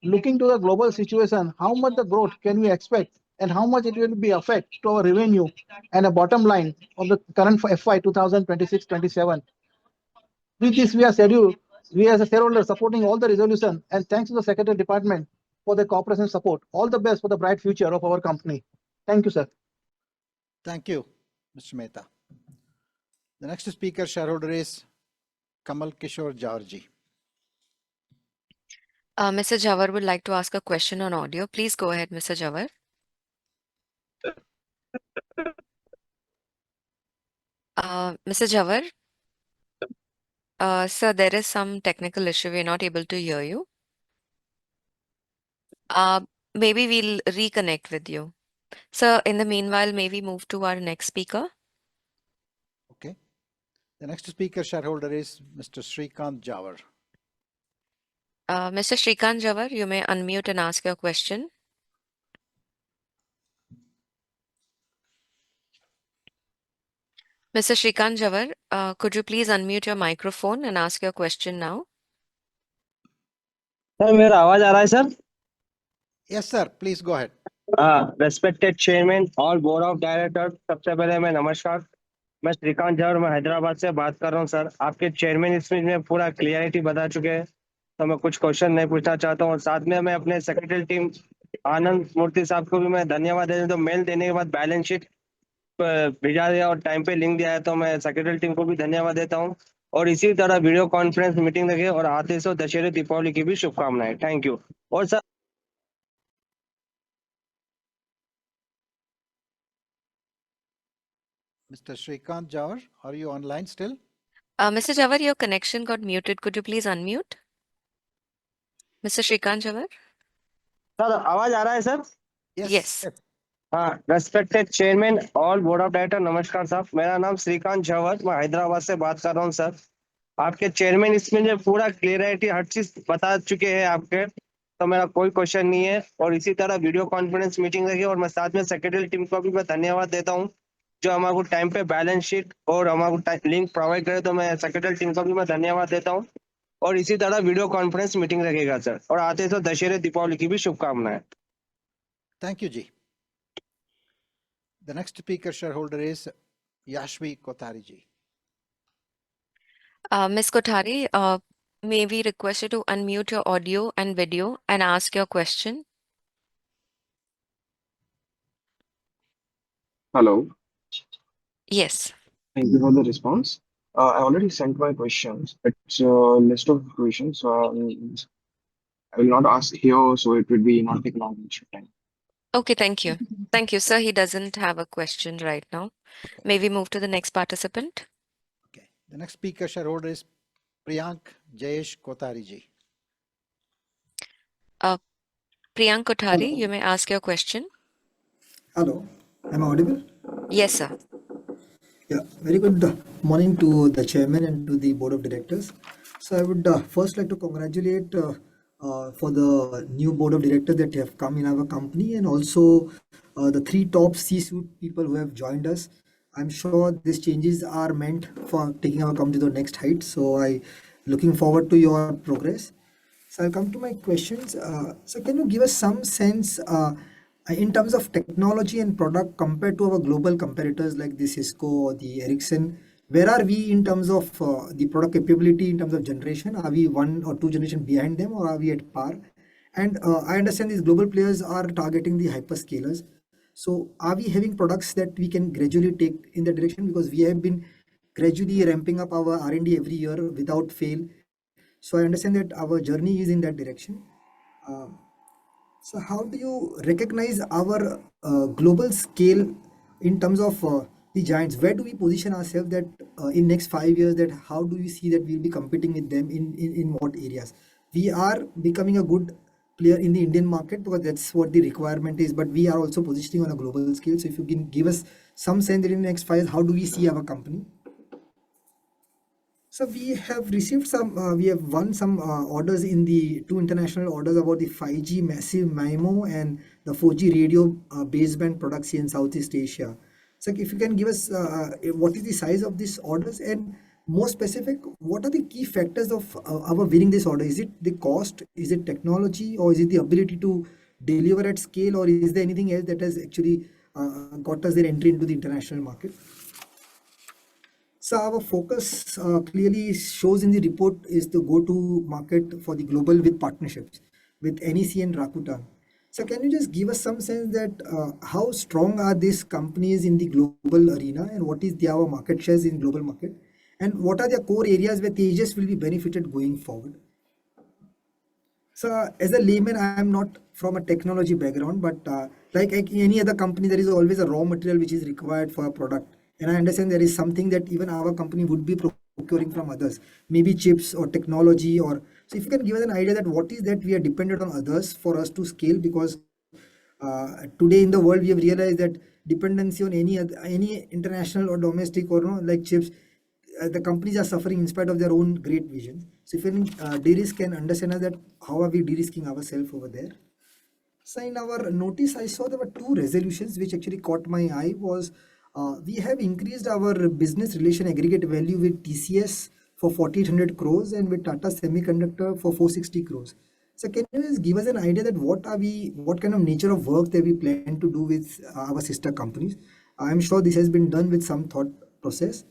Looking to the global situation, how much the growth can we expect, and how much it will be affect to our revenue and a bottom line of the current FY 2026-27? With this, we are scheduled. We as a shareholder supporting all the resolution, and thanks to the Secretary Department for the cooperation support. All the best for the bright future of our company. Thank you, sir. Thank you, Mr. Mehta. The next speaker shareholder is Kamal Kishore Jawarji. Mr. Jawar would like to ask a question on audio. Please go ahead, Mr. Jawar. Mr. Jawar, sir, there is some technical issue. We're not able to hear you. Maybe we'll reconnect with you. Sir, in the meanwhile, maybe move to our next speaker. Okay. The next speaker shareholder is Mr. Srikant Jawar. Mr. Srikant Jawar, you may unmute and ask your question. Mr. Srikant Jawar, could you please unmute your microphone and ask your question now? Sir मेरा आवाज आ रहा है sir? Yes, sir. Please go ahead. Respected chairman और board of director, सबसे पहले मैं नमस्कार। मैं श्रीकांत झा और मैं हैदराबाद से बात कर रहा हूँ सर। आपके चेयरमैन इसमें में पूरा क्लियरिटी बता चुके हैं, तो मैं कुछ क्वेश्चन नहीं पूछना चाहता हूँ। और साथ में मैं अपने सेक्रेटरी टीम आनंद मूर्ति साहब को भी मैं धन्यवाद देता हूँ। तो मेल देने के बाद बैलेंस शीट भेजा दिया और टाइम पे लिंक दिया है, तो मैं सेक्रेटरी टीम को भी धन्यवाद देता हूँ। और इसी तरह वीडियो कॉन्फ्रेंस मीटिंग लगे और आते सो दशहरे दीपावली की भी शुभकामनाएं। Thank you. और sir Mr. Srikant Jawar, are you online still? Mr. Jawar, your connection got muted. Could you please unmute? Mr. Srikant Jawar? Sir आवाज आ रहा है सर? Yes. हाँ, रेस्पेक्टेड चेयरमैन और बोर्ड ऑफ डायरेक्टर, नमस्कार साहब। मेरा नाम श्रीकांत झवर, मैं हैदराबाद से बात कर रहा हूँ सर। आपके चेयरमैन इसमें जो पूरा क्लियरिटी हर चीज बता चुके हैं आपके, तो मेरा कोई क्वेश्चन नहीं है। और इसी तरह वीडियो कॉन्फ्रेंस मीटिंग लगी और मैं साथ में सेक्रेटरी टीम को भी मैं धन्यवाद देता हूँ, जो हमारे टाइम पे बैलेंस शीट और हमारे लिंक प्रोवाइड करे, तो मैं सेक्रेटरी टीम को भी मैं धन्यवाद देता हूँ। और इसी तरह वीडियो कॉन्फ्रेंस मीटिंग लगेगा सर। और आते तो दशहरे दीपावली की भी शुभकामनाएं। Thank you, Ji. The next speaker shareholder is Yashvi Kothari Ji. Ms. Kothari, may we request you to unmute your audio and video and ask your question? Hello. Yes. Thank you for the response. I already sent my questions. It's a list of questions. I will not ask here, so it would be not take long much time. Okay, thank you. Thank you, sir. He doesn't have a question right now. Okay. May we move to the next participant? Okay. The next speaker shareholder is Priyank Jayesh Kothari Ji. Priyank Kothari, Hello. you may ask your question. Hello, am I audible? Yes, sir. Yeah, very good morning to the chairman and to the board of directors. So I would first like to congratulate for the new board of directors that have come in our company, and also the three top C-suite people who have joined us. I'm sure these changes are meant for taking our company to the next height. So I looking forward to your progress. So I'll come to my questions. So can you give us some sense in terms of technology and product compared to our global competitors like the Cisco or the Ericsson? Where are we in terms of the product capability in terms of generation? Are we one or two generations behind them, or are we at par? And I understand these global players are targeting the hyperscalers. So are we having products that we can gradually take in that direction? Because we have been gradually ramping up our R&D every year without fail. So I understand that our journey is in that direction. So how do you recognize our global scale in terms of the giants? Where do we position ourselves that in next 5 years, that how do you see that we'll be competing with them in what areas? We are becoming a good player in the Indian market because that's what the requirement is, but we are also positioning on a global scale. So if you can give us some sense that in the next 5 years, how do we see our company? So we have received some, we have won some orders in the two international orders about the 5G massive MIMO and the 4G radio baseband products in Southeast Asia. So if you can give us what is the size of these orders, and more specific, what are the key factors of our winning this order? Is it the cost, is it technology, or is it the ability to deliver at scale, or is there anything else that has actually got us their entry into the international market? So our focus clearly shows in the report is the go-to market for the global with partnerships with NEC and Rakuten. So can you just give us some sense that how strong are these companies in the global arena, and what is their market shares in global market, and what are their core areas where Tejas will be benefited going forward? So as a layman, I am not from a technology background, but like any other company, there is always a raw material which is required for a product. And I understand there is something that even our company would be procuring from others, maybe chips or technology. Or so if you can give us an idea that what is that we are dependent on others for us to scale, because today in the world we have realized that dependency on any international or domestic or no, like chips, the companies are suffering in spite of their own great visions. So if any de-risk can understand that, how are we de-risking ourselves over there? So in our notice, I saw there were two resolutions which actually caught my eye. Was we have increased our business relation aggregate value with TCS for 4,800 crores and with Tata Semiconductor for 460 crores. So can you just give us an idea that what kind of nature of work that we plan to do with our sister companies? I'm sure this has been done with some thought process.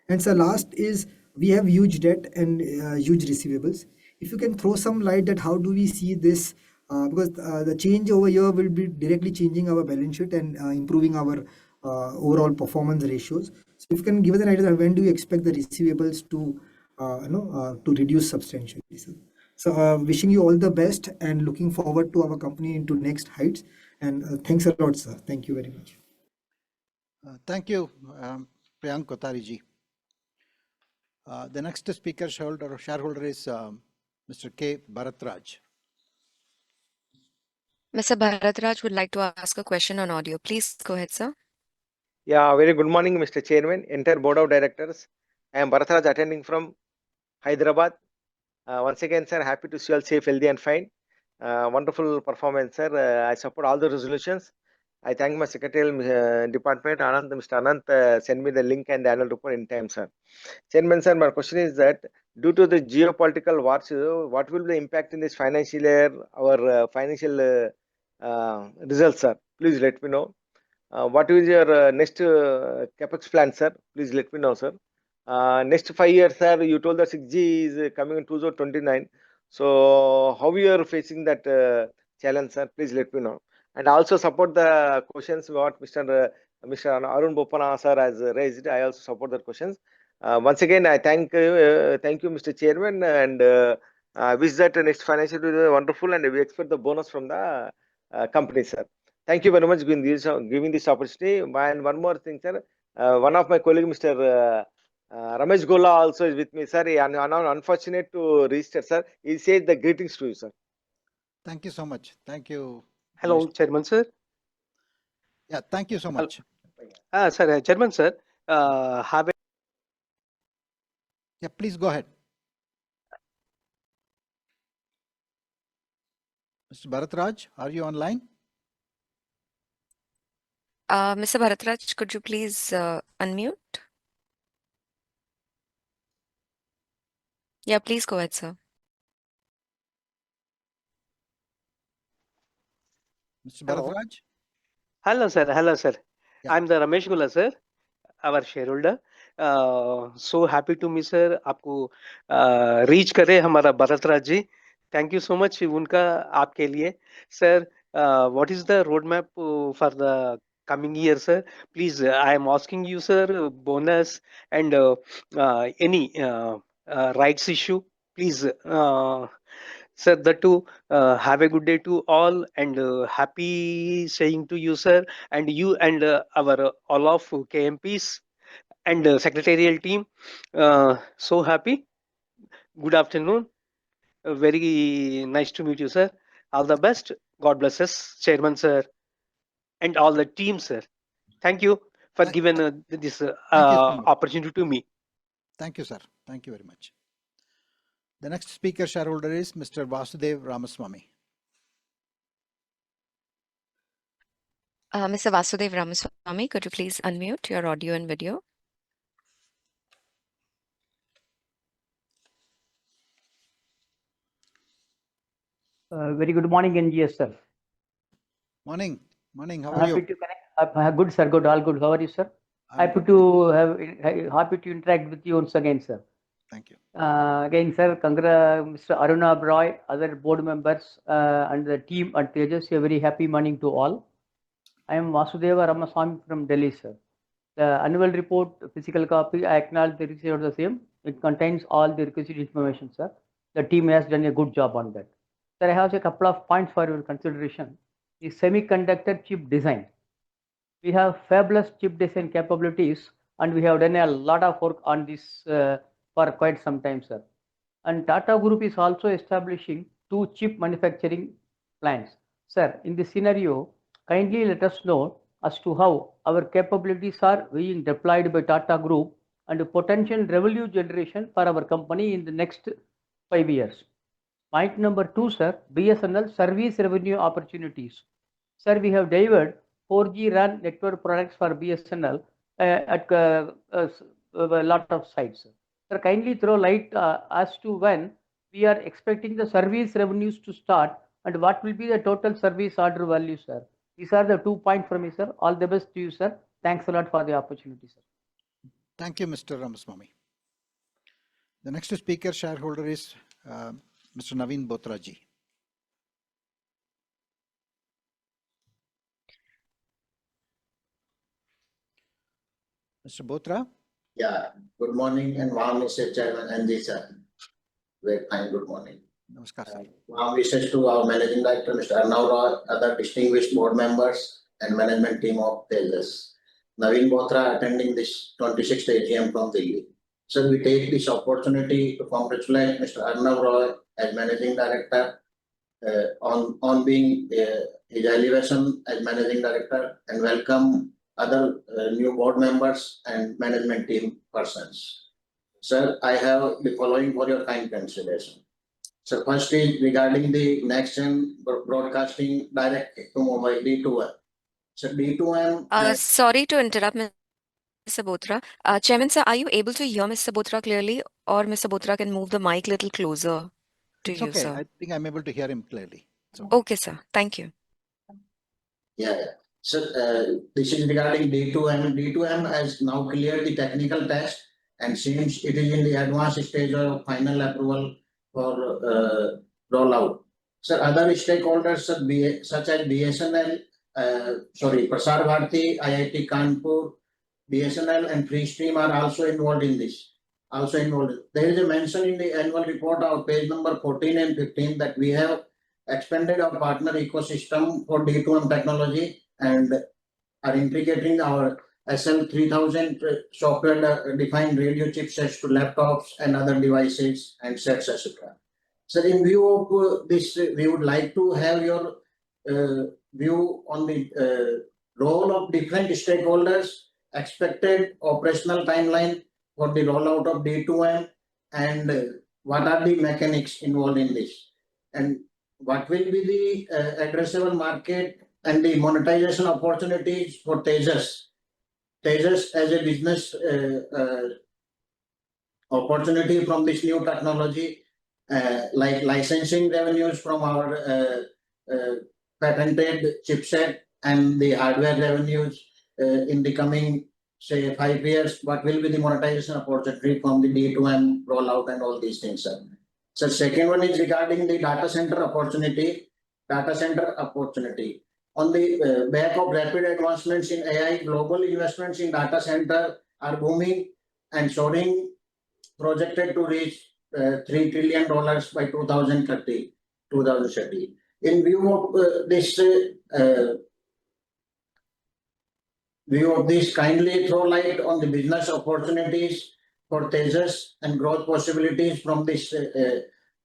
And so last is we have huge debt and huge receivables. If you can throw some light that how do we see this, because the change over here will be directly changing our balance sheet and improving our overall performance ratios. So if you can give us an idea that when do you expect the receivables to to reduce substantially, sir? So wishing you all the best and looking forward to our company into next heights. And thanks a lot, sir. Thank you very much. Thank you, Priyank Kotari ji. The next speaker shareholder is Mr. K. Bharatraj. Mr. Bharatraj would like to ask a question on audio. Please go ahead, sir. Yeah, very good morning, Mr. Chairman, entire board of directors. I am Bharathraj attending from Hyderabad. Once again, sir, happy to see you all safe, healthy, and fine. Wonderful performance, sir. I support all the resolutions. I thank my secretarial department, Anand, Mr. Anand, send me the link and the annual report in time, sir. Chairman, sir, my question is that due to the geopolitical wars, what will be the impact in this financial year, our financial results, sir? Please let me know. What is your next capex plan, sir? Please let me know, sir. Next 5 years, sir, you told that 6G is coming in 2029. So how you are facing that challenge, sir? Please let me know. And also support the questions what Mr. Arun Bopana sir has raised. I also support the questions. Once again, I thank you, Mr. Chairman, and wish that next financial year is wonderful, and we expect the bonus from the company, sir. Thank you very much giving this opportunity. And one more thing, sir. One of my colleague, Mr. Ramesh Gola, also is with me, sir. Unfortunate to register, sir. He says the greetings to you, sir. Thank you so much. Thank you. Hello, Chairman, sir. Yeah, thank you so much. Sir, Chairman, sir. Have Yeah, please go ahead. Mr. Bharatraj, are you online? Mr. Bharatraj, could you please unmute? Yeah, please go ahead, sir. Mr. Bharatraj? Hello, sir. Hello, sir. Yeah. I'm the Ramesh Gula, sir, our shareholder. So happy to meet sir. आपको reach करे हमारा भरतराज जी. Thank you so much उनका आपके लिए. Sir, what is the roadmap for the coming year, sir? Please, I am asking you, sir, bonus and any rights issue. please, sir, the two have a good day to all, and happy saying to you, sir, and you and our all of KMPs and secretarial team. So happy. Good afternoon. Very nice to meet you, sir. All the best. God bless us, Chairman, sir, and all the team, sir. Thank you for giving this Thank you so much. opportunity to me. Thank you, sir. Thank you very much. The next speaker shareholder is Mr. Vasudev Ramaswamy. Mr. Vasudev Ramaswamy, could you please unmute your audio and video? Very good morning, NGS, sir. Morning. Morning. How are Happy you? to connect. Good, sir. Good. All good. How are you, sir? I'm Happy good. to happy to interact with you once again, sir. Thank you. Again, sir, Mr. Aruna Roy, other board members, and the team at Tejas. A very happy morning to all. I am Vasudeva Ramaswamy from Delhi, sir. The annual report, physical copy, I acknowledge the receipt of the same. It contains all the requisite information, sir. The team has done a good job on that. Sir, I have a couple of points for your consideration. The semiconductor chip design. We have fabulous chip design capabilities, and we have done a lot of work on this for quite some time, sir. And Tata Group is also establishing 2 chip manufacturing plants. Sir, in this scenario, kindly let us know as to how our capabilities are being deployed by Tata Group and the potential revenue generation for our company in the next 5 years. Point number 2, sir, BSNL service revenue opportunities. Sir, we have delivered 4G RAN network products for BSNL at a lot of sites. Sir, kindly throw light as to when we are expecting the service revenues to start and what will be the total service order value, sir. These are the 2 points from me, sir. All the best to you, sir. Thanks a lot for the opportunity, sir. Thank you, Mr. Ramaswamy. The next speaker shareholder is Mr. Naveen Botraji. Mr. Botra? Yeah, good morning and warm wishes, Chairman and sir. Very fine, good morning. Namaskar, sir. Warm wishes to our Managing Director, Mr. Arnav Roy, other distinguished board members and management team of Tejas. Naveen Botra attending this 26th AGM from Delhi. So we take this opportunity to congratulate Mr. Arnav Roy as Managing Director on being his elevation as Managing Director and welcome other new board members and management team persons. Sir, I have the following for your kind consideration. So first is regarding the next gen broadcasting direct to mobile D2M. So D2M. Sorry to interrupt, Mr. Botra. Chairman, sir, are you able to hear Mr. Botra clearly, or Mr. Botra can move the mic a little closer to It's you, okay. sir? I think I'm able to hear him clearly. Okay. Okay, sir. Thank you. Yeah. So this is regarding D2M. D2M has now cleared the technical test and seems it is in the advanced stage of final approval for rollout. So other stakeholders such as BSNL, Prasar Bharati, IIT Kanpur, BSNL and Freestream are also involved in this. There is a mention in the annual report of page number 14 and 15 that we have expanded our partner ecosystem for D2M technology and are integrating our SL3000 software defined radio chipsets to laptops and other devices and sets, etc. So in view of this, we would like to have your view on the role of different stakeholders, expected operational timeline for the rollout of D2M, and what are the mechanics involved in this, and what will be the addressable market and the monetization opportunities for Tejas. Tejas as a business opportunity from this new technology, like licensing revenues from our patented chipset and the hardware revenues in the coming, say, 5 years. What will be the monetization opportunity from the D2M rollout and all these things, sir? So second one is regarding the data center opportunity. On the back of rapid advancements in AI, global investments in data center are booming and soaring, projected to reach $3 trillion by 2030. In view of this, kindly throw light on the business opportunities for Tejas and growth possibilities from this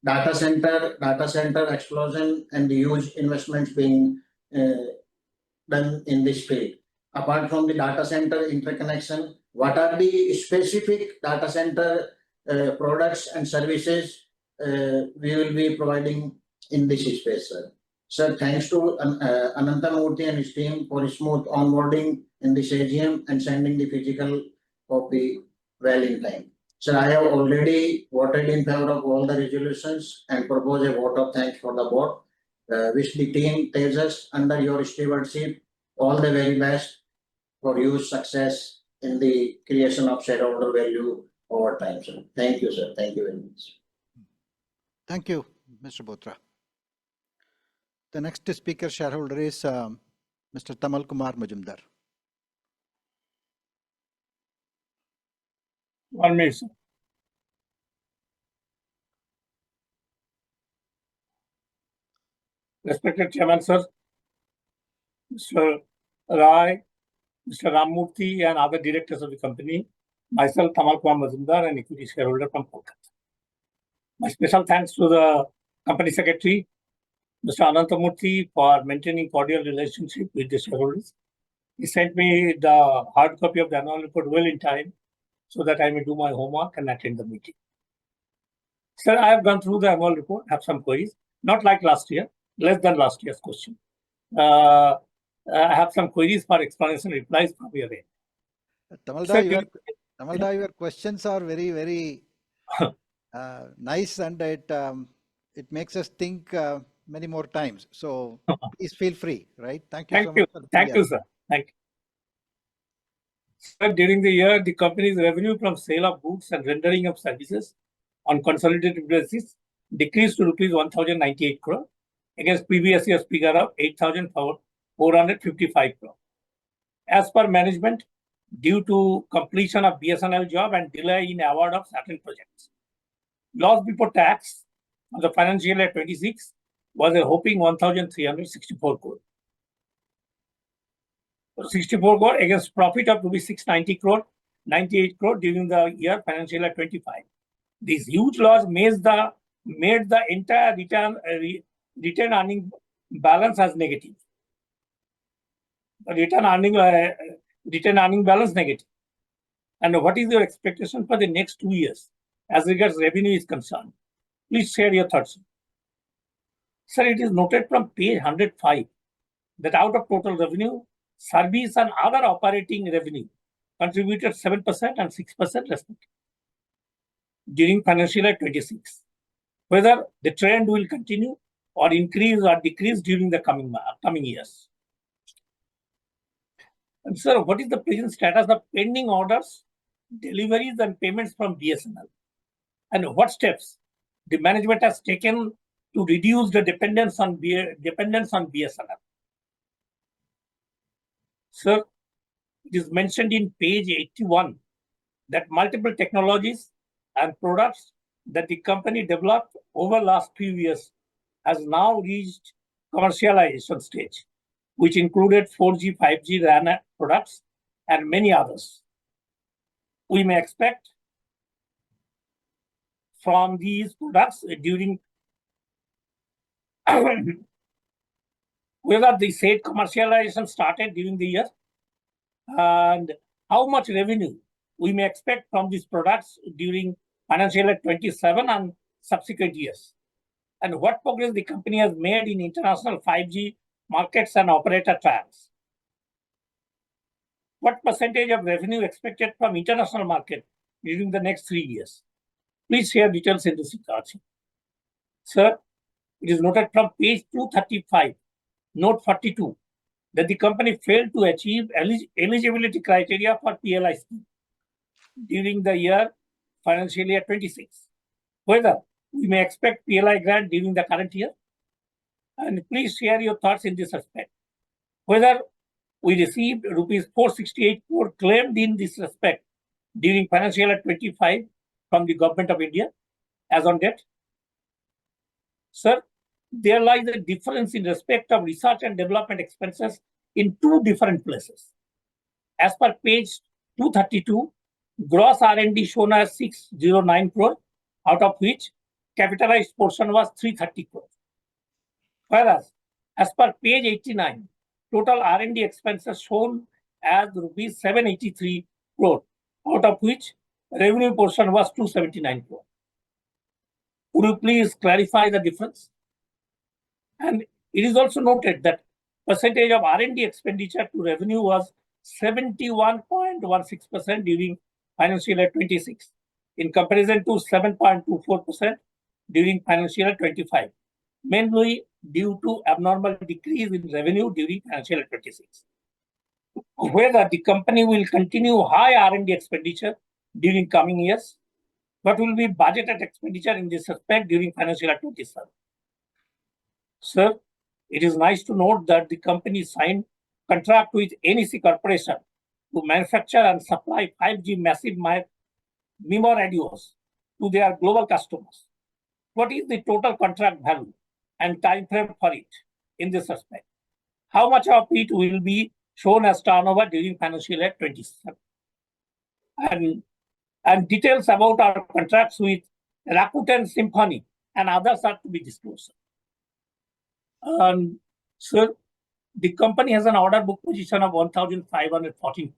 data center explosion and the huge investments being done in this field. Apart from the data center interconnection, what are the specific data center products and services we will be providing in this space, sir? Sir, thanks to Ananta Murthy and his team for smooth onboarding in this AGM and sending the physical copy well in time. Sir, I have already voted in favor of all the resolutions and propose a vote of thanks for the board. Wish the team Tejas under your stewardship all the very best for your success in the creation of shareholder value over time, sir. Thank you, sir. Thank you very much. Thank you, Mr. Botra. The next speaker shareholder is Mr. Tamal Kumar Majumdar. 1 minute, sir. Respected Chairman, sir, Mr. Rai, Mr. Ramurthy, and other directors of the company, myself, Tamal Kumar Majumdar, an equity shareholder from Kolkata. My special thanks to the company secretary, Mr. Anantamurthy, for maintaining cordial relationship with the shareholders. He sent me the hard copy of the annual report well in time so that I may do my homework and attend the meeting. Sir, I have gone through the annual report, have some queries, not like last year, less than last year's question. I have some queries for explanation replies from your end. Tamalda, your questions are very, very nice, and it makes us think many more times. So please feel free, right? Thank you so much. Thank you, sir. Thank you. Sir, during the year, the company's revenue from sale of goods and rendering of services on consolidated basis decreased to rupees 1,098 crore against previous year's figure of 8,455 crore. As per management, due to completion of BSNL job and delay in award of certain projects, loss before tax of the financial year 26 was a whopping 1,364 crore. 64 crore against profit of 690 crore, 98 crore during the year financial year 25. This huge loss made the entire return earning balance as negative. Return earning balance negative. And what is your expectation for the next 2 years as regards revenue is concerned? Please share your thoughts. Sir, it is noted from page 105 that out of total revenue, service and other operating revenue contributed 7% and 6% respectively during financial year 26. Whether the trend will continue or increase or decrease during the coming years. And sir, what is the present status of pending orders, deliveries and payments from BSNL? And what steps the management has taken to reduce the dependence on BSNL? Sir, it is mentioned in page 81 that multiple technologies and products that the company developed over last few years has now reached commercialization stage, which included 4G, 5G RAN products and many others. We may expect from these products during whether the said commercialization started during the year and how much revenue we may expect from these products during financial year 27 and subsequent years, and what progress the company has made in international 5G markets and operator trials. What percentage of revenue expected from international market during the next 3 years? Please share details in this regard. Sir, it is noted from page 235, note 42, that the company failed to achieve eligibility criteria for PLI scheme during the year financial year 26. Whether we may expect PLI grant during the current year? And please share your thoughts in this respect. Whether we received rupees 468 crore claimed in this respect during financial year 25 from the government of India? as on date? Sir, there lies a difference in respect of research and development expenses in two different places. As per page 232, gross R&D shown as 609 crore, out of which capitalized portion was 330 crore. Whereas, as per page 89, total R&D expenses shown as rupees 783 crore, out of which revenue portion was 279 crore. Could you please clarify the difference? And it is also noted that percentage of R&D expenditure to revenue was 71.16% during financial year 26, in comparison to 7.24% during financial year 25, mainly due to abnormal decrease in revenue during financial year 26. Whether the company will continue high R&D expenditure during coming years, what will be budgeted expenditure in this respect during financial year 27? Sir, it is nice to note that the company signed contract with NEC Corporation to manufacture and supply 5G massive MIMO radios to their global customers. What is the total contract value and time frame for it in this respect? How much of it will be shown as turnover during financial year 27? And details about our contracts with Rakuten Symphony and others are to be disclosed. Sir, the company has an order book position of 1,514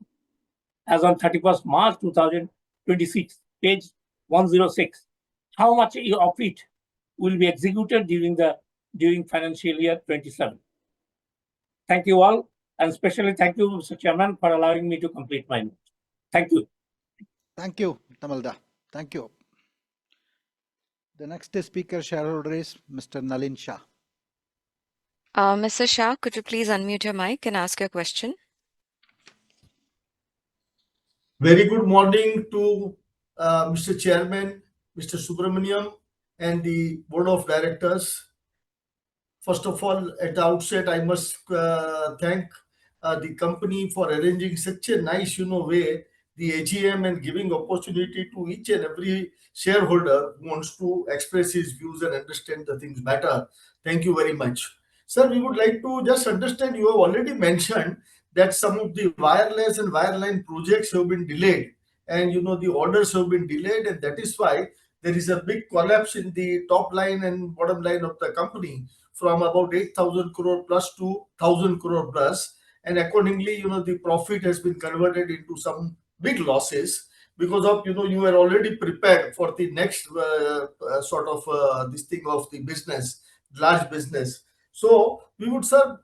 as on 31st March 2026, page 106. How much of it will be executed during financial year 27? Thank you all, and especially thank you, Mr. Chairman, for allowing me to complete my note. Thank you. Thank you, Tamalda. Thank you. The next speaker shareholder is Mr. Nalin Shah. Mr. Shah, could you please unmute your mic and ask your question? Very good morning to Mr. Chairman, Mr. Subramaniam, and the Board of Directors. First of all, at the outset, I must thank the company for arranging such a nice, way the AGM and giving opportunity to each and every shareholder who wants to express his views and understand the things better. Thank you very much. Sir, we would like to just understand, you have already mentioned that some of the wireless and wireline projects have been delayed, and the orders have been delayed, and that is why there is a big collapse in the top line and bottom line of the company from about 8,000 crore plus to 1,000 crore plus, and accordingly, the profit has been converted into some big losses because of you were already prepared for the next sort of this thing of the business, large business. So we would, sir,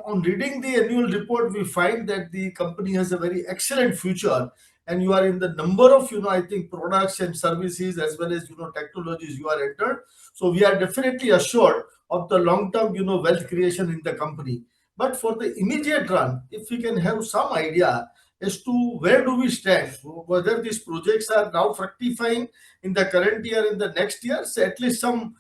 on reading the annual report, we find that the company has a very excellent future, and you are in the number of I think products and services as well as technologies you are entered. So we are definitely assured of the long term wealth creation in the company. But for the immediate run, if we can have some idea as to where do we stand, whether these projects are now fructifying in the current year, in the next year, so at least some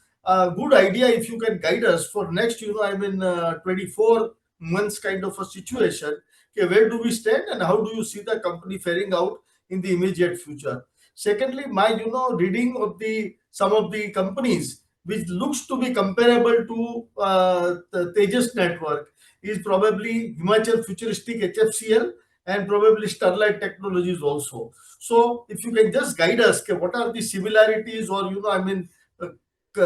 good idea if you can guide us for next 24 months kind of a situation. Okay, where do we stand and how do you see the company faring out in the immediate future? Secondly, my reading of some of the companies which looks to be comparable to the Tejas network is probably Himachal Futuristic HFCL and probably Sterlite Technologies also. So if you can just guide us, okay, what are the similarities or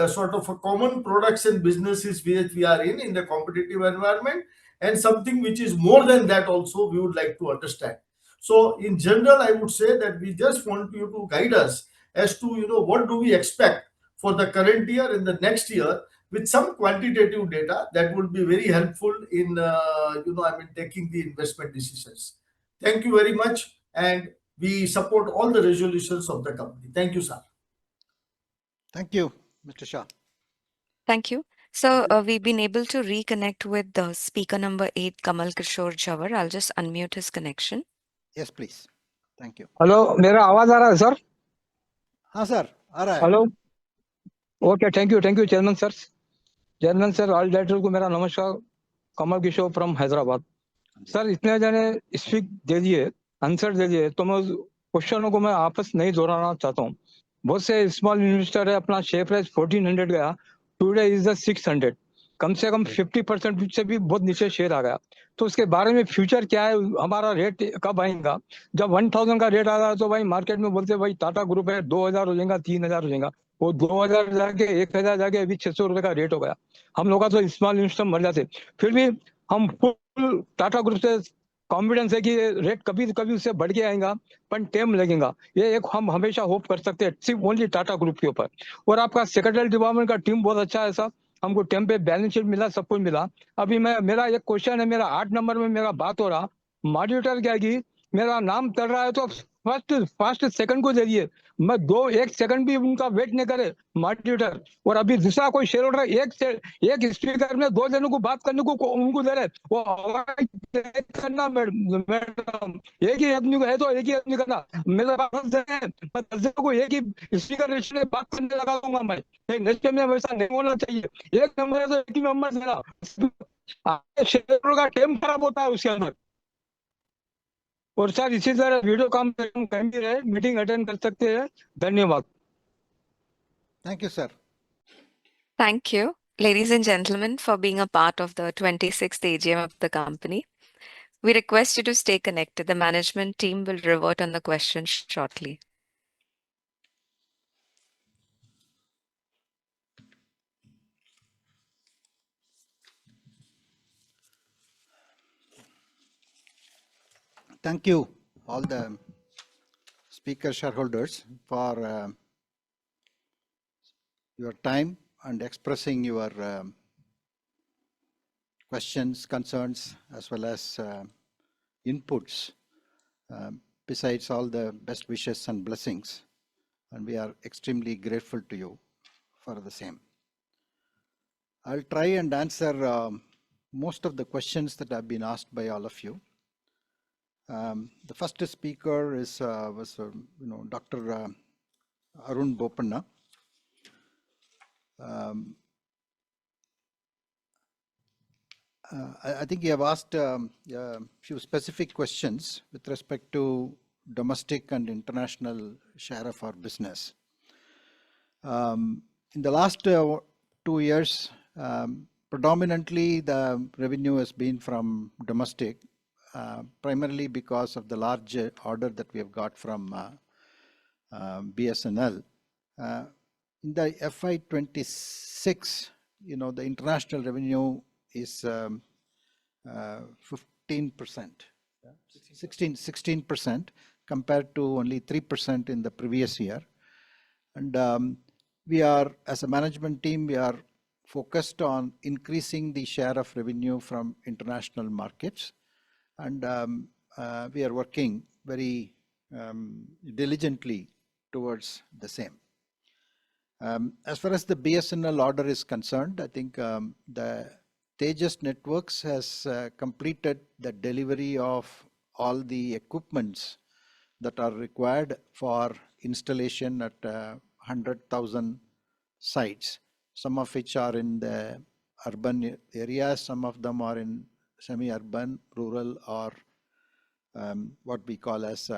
sort of a common products and businesses which we are in the competitive environment, and something which is more than that also we would like to understand. So in general, I would say that we just want you to guide us as to what do we expect for the current year and the next year with some quantitative data that would be very helpful in taking the investment decisions. Thank you very much, and we support all the resolutions of the company. Thank you, sir. Thank you, Mr. Shah. Thank you. So we've been able to reconnect with the speaker number 8, Kamal Kishore Jawar. I'll just unmute his connection. Yes, please. Thank you. Hello, मेरा आवाज आ रहा है sir? हाँ sir, आ रहा है. Hello. Okay, thank you chairman sir. Chairman sir, all director को मेरा नमस्कार. कमल किशोर फ्रॉम हैदराबाद. सर, इतने जने स्पीक दे दिए, आंसर दे दिए, तो मैं क्वेश्चनों को मैं आपस नहीं दोहराना चाहता हूँ. बहुत से स्मॉल इन्वेस्टर है, अपना शेयर प्राइस 1400 गया, टुडे इज द 600, कम से कम 50% से भी बहुत नीचे शेयर आ गया। तो उसके बारे में फ्यूचर क्या है, हमारा रेट कब आएगा? जब 1000 का रेट आ रहा है तो भाई मार्केट में बोलते भाई टाटा ग्रुप है 2000 हो जाएगा, 3000 हो जाएगा, वो 2000 जाके 1000 जाके अभी 600 रुपए का रेट हो गया। हम लोग का तो स्मॉल इन्वेस्टर मर जाते, फिर भी हम फुल टाटा ग्रुप से कॉन्फिडेंस है कि रेट कभी कभी उससे बढ़ के आएगा, पर टाइम लगेगा। ये एक हम हमेशा होप कर सकते हैं सिर्फ ओनली टाटा ग्रुप के ऊपर। और आपका सेक्रेटरी डिपार्टमेंट का टीम बहुत अच्छा है साहब, हमको टाइम पे बैलेंस शीट मिला, सब कुछ मिला। अभी मेरा एक क्वेश्चन है, मेरा 8 नंबर में मेरा बात हो रहा, मॉड्यूटर क्या की मेरा नाम चल रहा है तो फर्स्ट सेकंड को जरिए मैं 1 सेकंड भी उनका वेट नहीं करे मॉड्यूटर। और अभी दूसरा कोई शेयर होल्डर एक स्पीकर में 2 जनों को बात करने को उनको दे रहे, वो अवॉइड करना मैडम, एक ही आदमी को है तो एक ही आदमी करना। मेरे पास है, मैं 10 जनों को एक ही स्पीकर रेशियो में बात करने लगा दूंगा मैं। नेक्स्ट टाइम में वैसा नहीं होना चाहिए, एक नंबर है तो एक ही नंबर देना। शेयर का टाइम खराब होता है उसके अंदर। और सर इसी तरह वीडियो काम कहीं भी रहे मीटिंग अटेंड कर सकते हैं। धन्यवाद। Thank you, sir. Thank you, ladies and gentlemen, for being a part of the 26th AGM of the company. We request you to stay connected. The management team will revert on the questions shortly. Thank you, all the speaker shareholders, for your time and expressing your questions, concerns, as well as inputs, besides all the best wishes and blessings. And we are extremely grateful to you for the same. I'll try and answer most of the questions that have been asked by all of you. The first speaker was Dr. Arun Bopanna. I think you have asked a few specific questions with respect to domestic and international share of our business. In the last 2 years, predominantly the revenue has been from domestic, primarily because of the large order that we have got from BSNL. In the FY26, the international revenue is 15%, 16% compared to only 3% in the previous year. And we are, as a management team, we are focused on increasing the share of revenue from international markets. And we are working very diligently towards the same. As far as the BSNL order is concerned, I think the Tejas Networks has completed the delivery of all the equipments that are required for installation at 100,000 sites, some of which are in the urban areas, some of them are in semi-urban, rural, or what we call as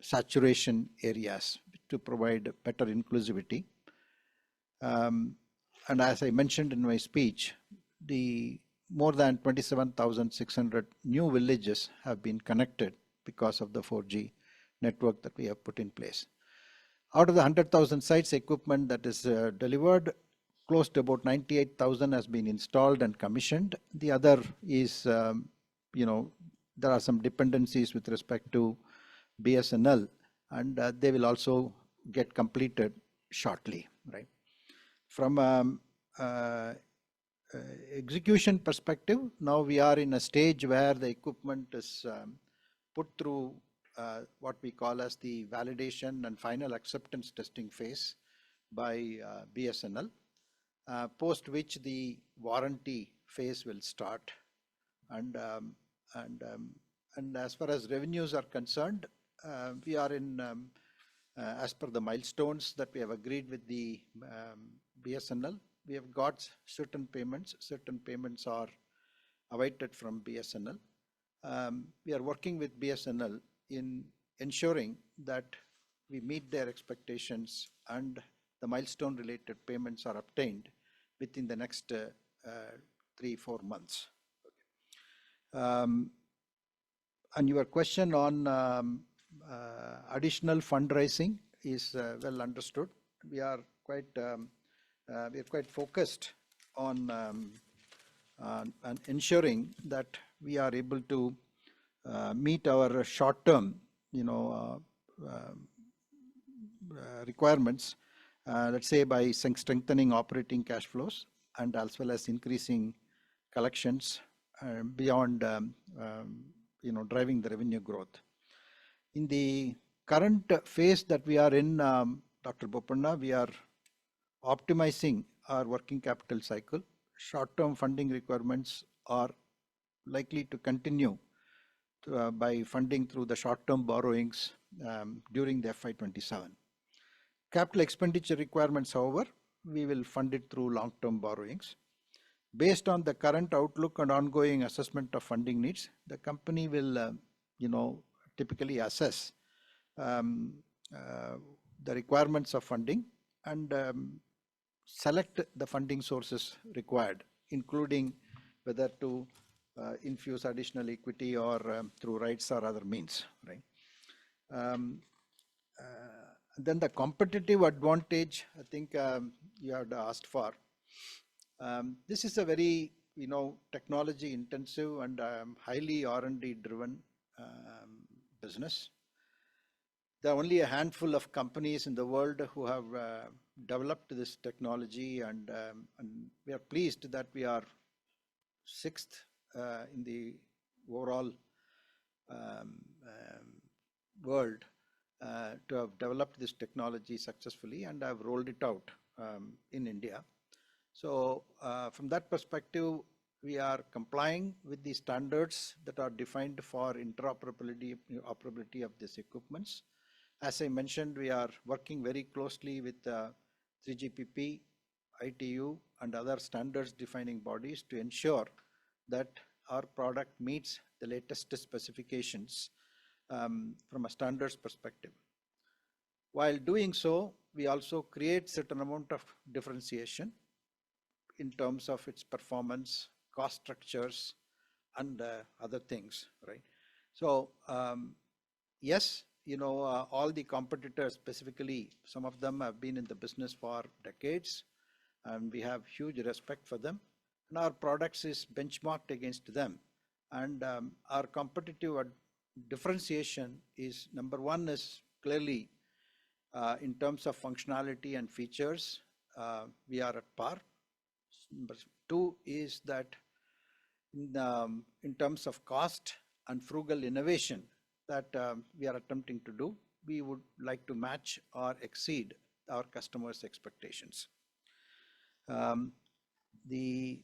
saturation areas to provide better inclusivity. And as I mentioned in my speech, the more than 27,600 new villages have been connected because of the 4G network that we have put in place. Out of the 100,000 sites equipment that is delivered, close to about 98,000 has been installed and commissioned. The other is, there are some dependencies with respect to BSNL, and they will also get completed shortly, right? From execution perspective, now we are in a stage where the equipment is put through what we call as the validation and final acceptance testing phase by BSNL, post which the warranty phase will start. And as far as revenues are concerned, we are in, as per the milestones that we have agreed with the BSNL, we have got certain payments are awaited from BSNL. We are working with BSNL in ensuring that we meet their expectations and the milestone related payments are obtained within the next 3-4 months. And your question on additional fundraising is well understood. We are quite focused on ensuring that we are able to meet our short-term, requirements, let's say by strengthening operating cash flows and as well as increasing collections beyond, driving the revenue growth. In the current phase that we are in, Dr. Bopanna, we are optimizing our working capital cycle. Short-term funding requirements are likely to continue by funding through the short-term borrowings during the FY27. Capital expenditure requirements, however, we will fund it through long-term borrowings. Based on the current outlook and ongoing assessment of funding needs, the company will, typically assess the requirements of funding and select the funding sources required, including whether to infuse additional equity or through rights or other means, right? Then the competitive advantage, I think you had asked for. This is a very, technology intensive and highly R&D driven business. There are only a handful of companies in the world who have developed this technology, and we are pleased that we are 6th in the overall world to have developed this technology successfully and have rolled it out in India. So from that perspective, we are complying with the standards that are defined for interoperability of these equipments. As I mentioned, we are working very closely with 3GPP, ITU, and other standards defining bodies to ensure that our product meets the latest specifications from a standards perspective. While doing so, we also create certain amount of differentiation in terms of its performance, cost structures, and other things, right? So yes, all the competitors, specifically, some of them have been in the business for decades, and we have huge respect for them. And our products is benchmarked against them. And our competitive differentiation is, number one is clearly in terms of functionality and features, we are at par. Number two is that in terms of cost and frugal innovation that we are attempting to do, we would like to match or exceed our customers' expectations. The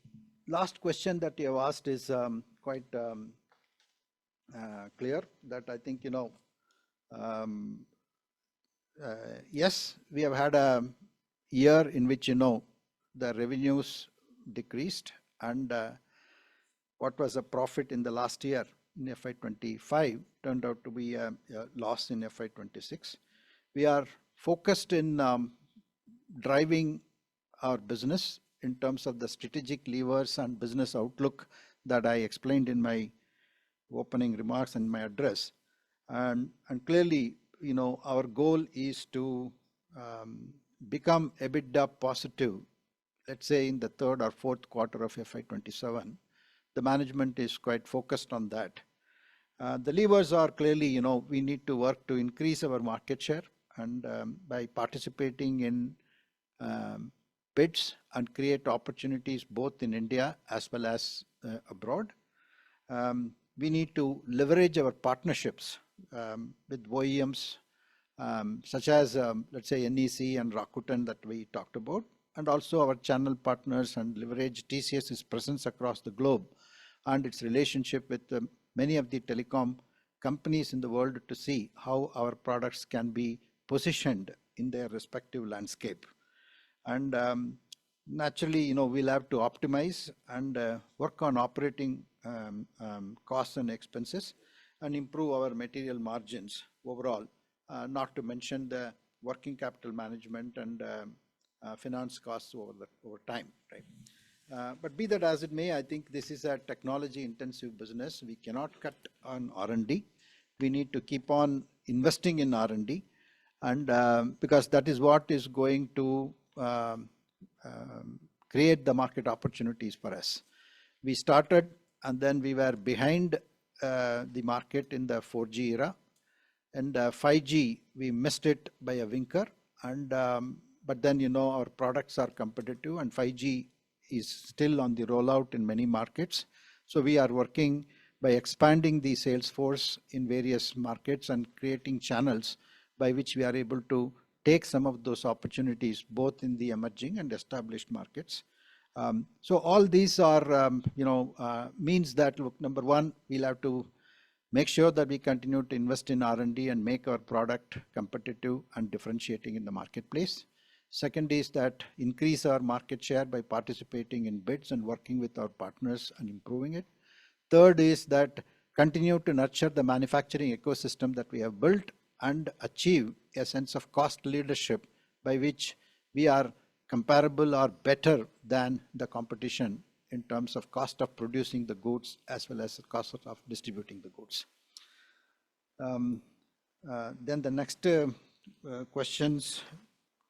last question that you have asked is quite clear, that I think, yes, we have had a year in which, the revenues decreased, and what was a profit in the last year in FY25 turned out to be a loss in FY26. We are focused in driving our business in terms of the strategic levers and business outlook that I explained in my opening remarks and my address. And clearly, our goal is to become EBITDA positive, let's say in the 3rd or 4th quarter of FY27. The management is quite focused on that. The levers are clearly, we need to work to increase our market share, and by participating in bids and create opportunities both in India as well as abroad. We need to leverage our partnerships with OEMs such as, let's say, NEC and Rakuten that we talked about, and also our channel partners, and leverage TCS's presence across the globe and its relationship with many of the telecom companies in the world to see how our products can be positioned in their respective landscape. And naturally, we'll have to optimize and work on operating costs and expenses and improve our material margins overall not to mention the working capital management and finance costs over time, right? But be that as it may, I think this is a technology-intensive business. We cannot cut on R&D. We need to keep on investing in R&D, and because that is what is going to create the market opportunities for us. We started, and then we were behind the market in the 4G era, and 5G we missed it by a winker, and but then our products are competitive, and 5G is still on the rollout in many markets. So we are working by expanding the sales force in various markets and creating channels by which we are able to take some of those opportunities both in the emerging and established markets. So all these are means that, look, number one, we'll have to make sure that we continue to invest in R&D and make our product competitive and differentiating in the marketplace. Second is that increase our market share by participating in bids and working with our partners and improving it. Third is that continue to nurture the manufacturing ecosystem that we have built and achieve a sense of cost leadership by which we are comparable or better than the competition in terms of cost of producing the goods as well as the cost of distributing the goods. Then the next questions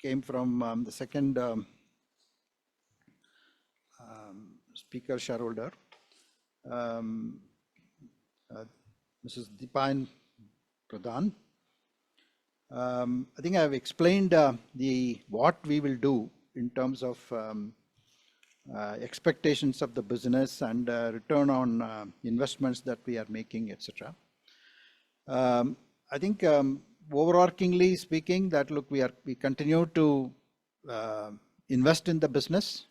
came from the second speaker shareholder, Mrs. Dipan Pradhan. I think I have explained what we will do in terms of expectations of the business and return on investments that we are making, etc. I think overarchingly speaking, that look, we continue to invest in the business.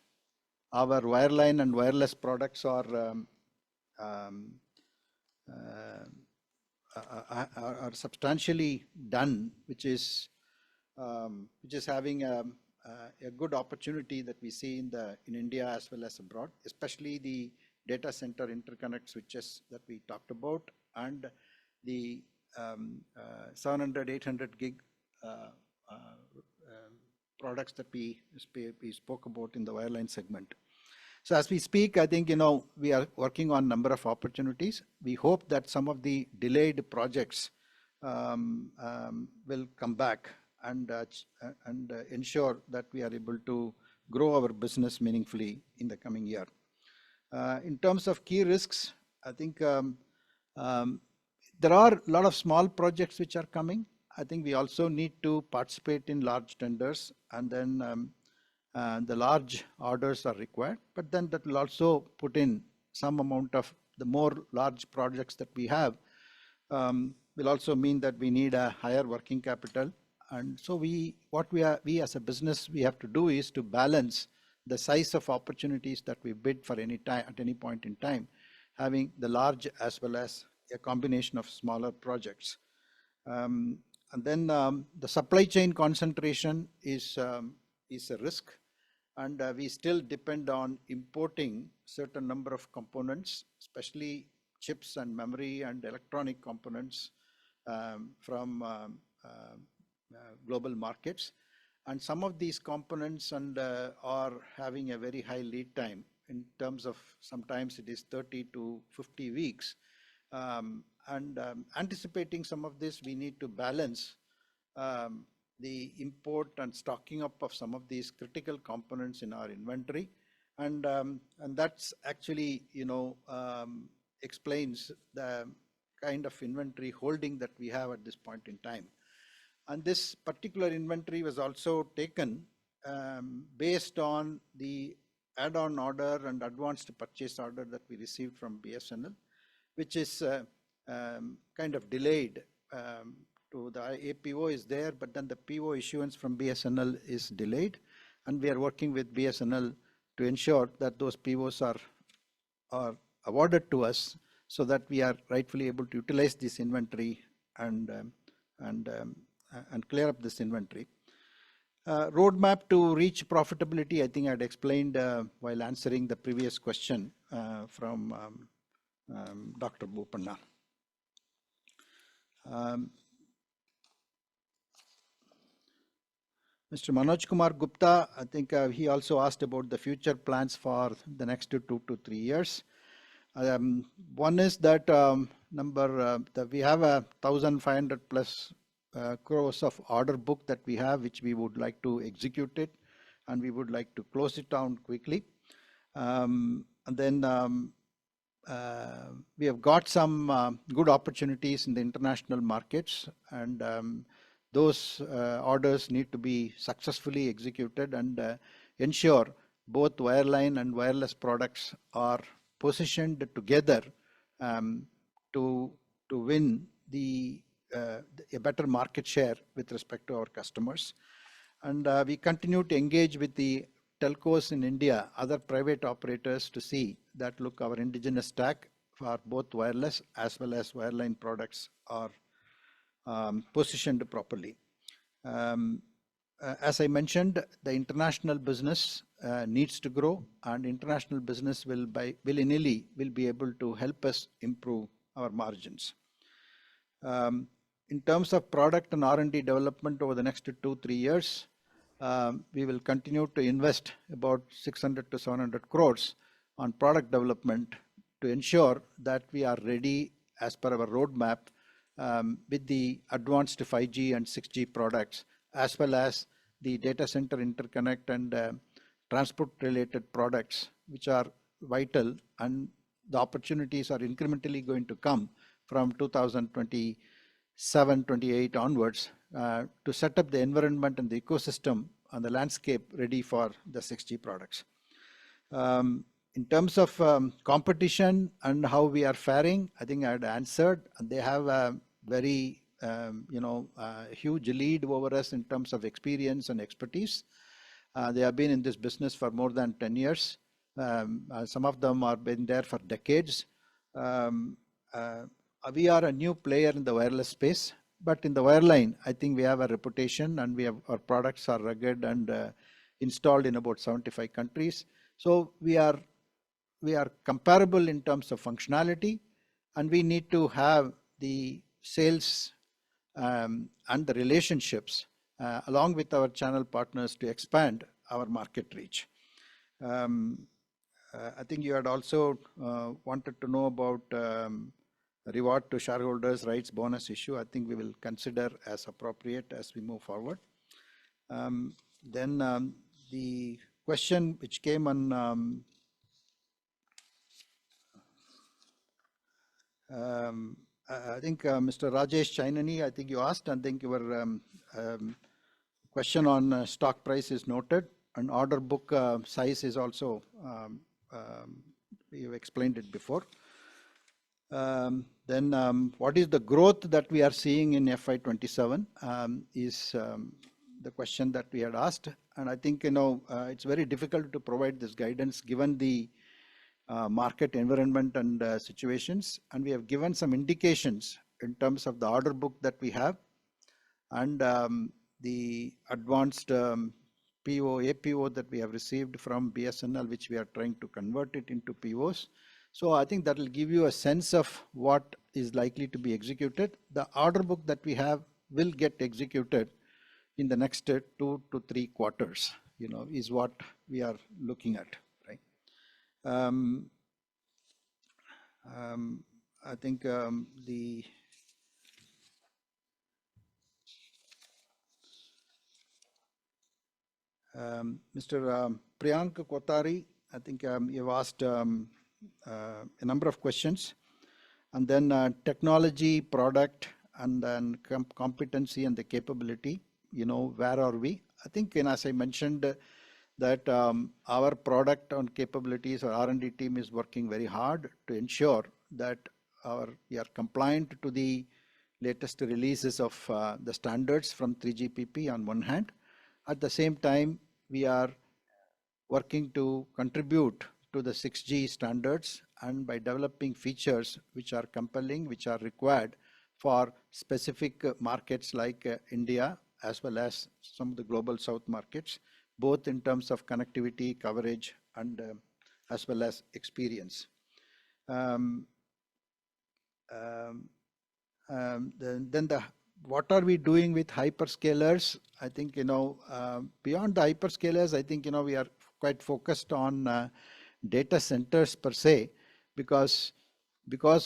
Our wireline and wireless products are substantially done, which is having a good opportunity that we see in India as well as abroad, especially the data center interconnect switches that we talked about and the 700, 800 gig products that we spoke about in the wireline segment. So as we speak, I think we are working on a number of opportunities. We hope that some of the delayed projects will come back and ensure that we are able to grow our business meaningfully in the coming year. In terms of key risks, I think there are a lot of small projects which are coming. I think we also need to participate in large tenders, and then the large orders are required, but then that will also put in some amount of the more large projects that we have will also mean that we need a higher working capital. And so we as a business, we have to do is to balance the size of opportunities that we bid for any time at any point in time, having the large as well as a combination of smaller projects. And then the supply chain concentration is a risk, and we still depend on importing certain number of components, especially chips and memory and electronic components from global markets. And some of these components are having a very high lead time in terms of sometimes it is 30 to 50 weeks. Anticipating some of this, we need to balance the import and stocking up of some of these critical components in our inventory, and that's actually explains the kind of inventory holding that we have at this point in time. And this particular inventory was also taken based on the add-on order and advanced purchase order that we received from BSNL, which is kind of delayed. To the APO is there, but then the PO issuance from BSNL is delayed, and we are working with BSNL to ensure that those POs are awarded to us so that we are rightfully able to utilize this inventory and clear up this inventory. Roadmap to reach profitability, I think I had explained while answering the previous question from Dr. Bopanna. Mr. Manoj Kumar Gupta, I think he also asked about the future plans for the next 2 to 3 years. One is that that we have 1,500 plus crores of order book that we have, which we would like to execute it, and we would like to close it down quickly. And then we have got some good opportunities in the international markets, and those orders need to be successfully executed and ensure both wireline and wireless products are positioned together to win a better market share with respect to our customers. And we continue to engage with the telcos in India, other private operators, to see that, look, our indigenous stack for both wireless as well as wireline products are positioned properly. As I mentioned, the international business needs to grow, and international business will be able to help us improve our margins. In terms of product and R&D development over the next 2-3 years, we will continue to invest about 600 to 700 crores on product development to ensure that we are ready as per our roadmap with the advanced 5G and 6G products, as well as the data center interconnect and transport related products, which are vital, and the opportunities are incrementally going to come from 2027-28 onwards to set up the environment and the ecosystem and the landscape ready for the 6G products. In terms of competition and how we are faring, I think I had answered, and they have a very huge lead over us in terms of experience and expertise. They have been in this business for more than 10 years. Some of them have been there for decades. We are a new player in the wireless space, but in the wireline, I think we have a reputation, and our products are rugged and installed in about 75 countries. So we are comparable in terms of functionality, and we need to have the sales and the relationships along with our channel partners to expand our market reach. I think you had also wanted to know about reward to shareholders rights bonus issue. I think we will consider as appropriate as we move forward. Then the question which came on I think Mr. Rajesh Chainani, I think you asked, I think your question on stock price is noted, and order book size is also, you explained it before. Then what is the growth that we are seeing in FY27 is the question that we had asked. And I think, it's very difficult to provide this guidance given the market environment and situations. And we have given some indications in terms of the order book that we have and the advanced APO that we have received from BSNL, which we are trying to convert it into POs. So I think that will give you a sense of what is likely to be executed. The order book that we have will get executed in the next 2 to 3 quarters, is what we are looking at, right? I think Mr. Priyank Kotari, I think you've asked a number of questions, and then technology, product, and then competency and the capability, where are we? I think, as I mentioned, that our product on capabilities, our R&D team is working very hard to ensure that we are compliant to the latest releases of the standards from 3GPP on one hand. At the same time, we are working to contribute to the 6G standards, and by developing features which are compelling, which are required for specific markets like India, as well as some of the global south markets, both in terms of connectivity, coverage, and as well as experience. Then what are we doing with hyperscalers? I think, beyond the hyperscalers, I think, we are quite focused on data centers per se, because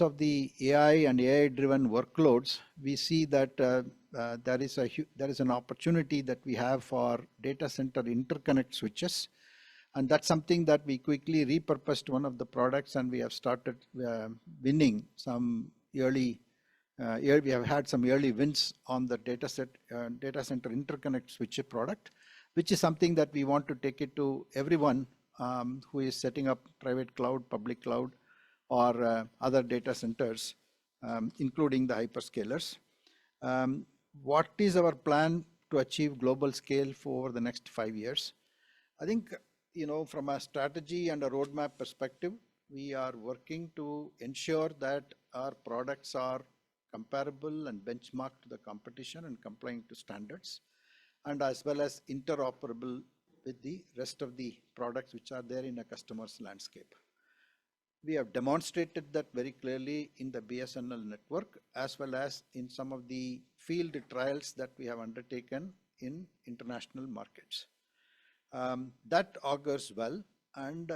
of the AI and AI-driven workloads, we see that there is an opportunity that we have for data center interconnect switches, and that's something that we quickly repurposed one of the products, and we have started winning some early. We have had some early wins on the data center interconnect switch product, which is something that we want to take it to everyone who is setting up private cloud, public cloud, or other data centers, including the hyperscalers. What is our plan to achieve global scale for the next 5 years? I think, from a strategy and a roadmap perspective, we are working to ensure that our products are comparable and benchmarked to the competition and complying to standards, and as well as interoperable with the rest of the products which are there in a customer's landscape. We have demonstrated that very clearly in the BSNL network, as well as in some of the field trials that we have undertaken in international markets. That augurs well, and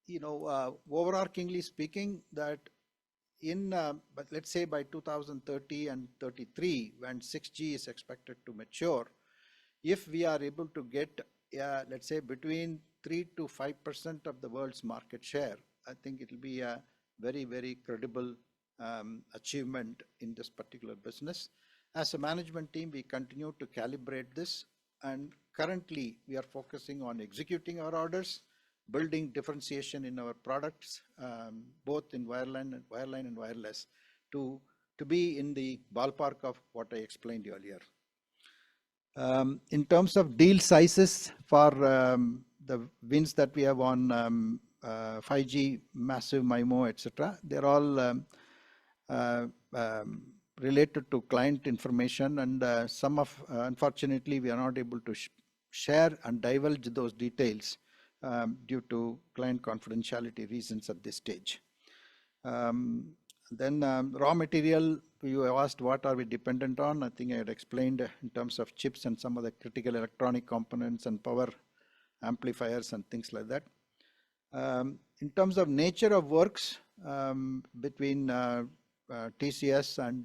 overarchingly speaking, that but let's say by 2030 and 33, when 6G is expected to mature, if we are able to get, let's say, between 3 to 5% of the world's market share, I think it will be a very, very credible achievement in this particular business. As a management team, we continue to calibrate this, and currently we are focusing on executing our orders, building differentiation in our products, both in wireline and wireless, to be in the ballpark of what I explained earlier. In terms of deal sizes for the wins that we have on 5G, massive MIMO, etc., they're all related to client information, and some of, unfortunately, we are not able to share and divulge those details due to client confidentiality reasons at this stage. Then raw material, you asked what are we dependent on. I think I had explained in terms of chips and some of the critical electronic components and power amplifiers and things like that. In terms of nature of works between TCS and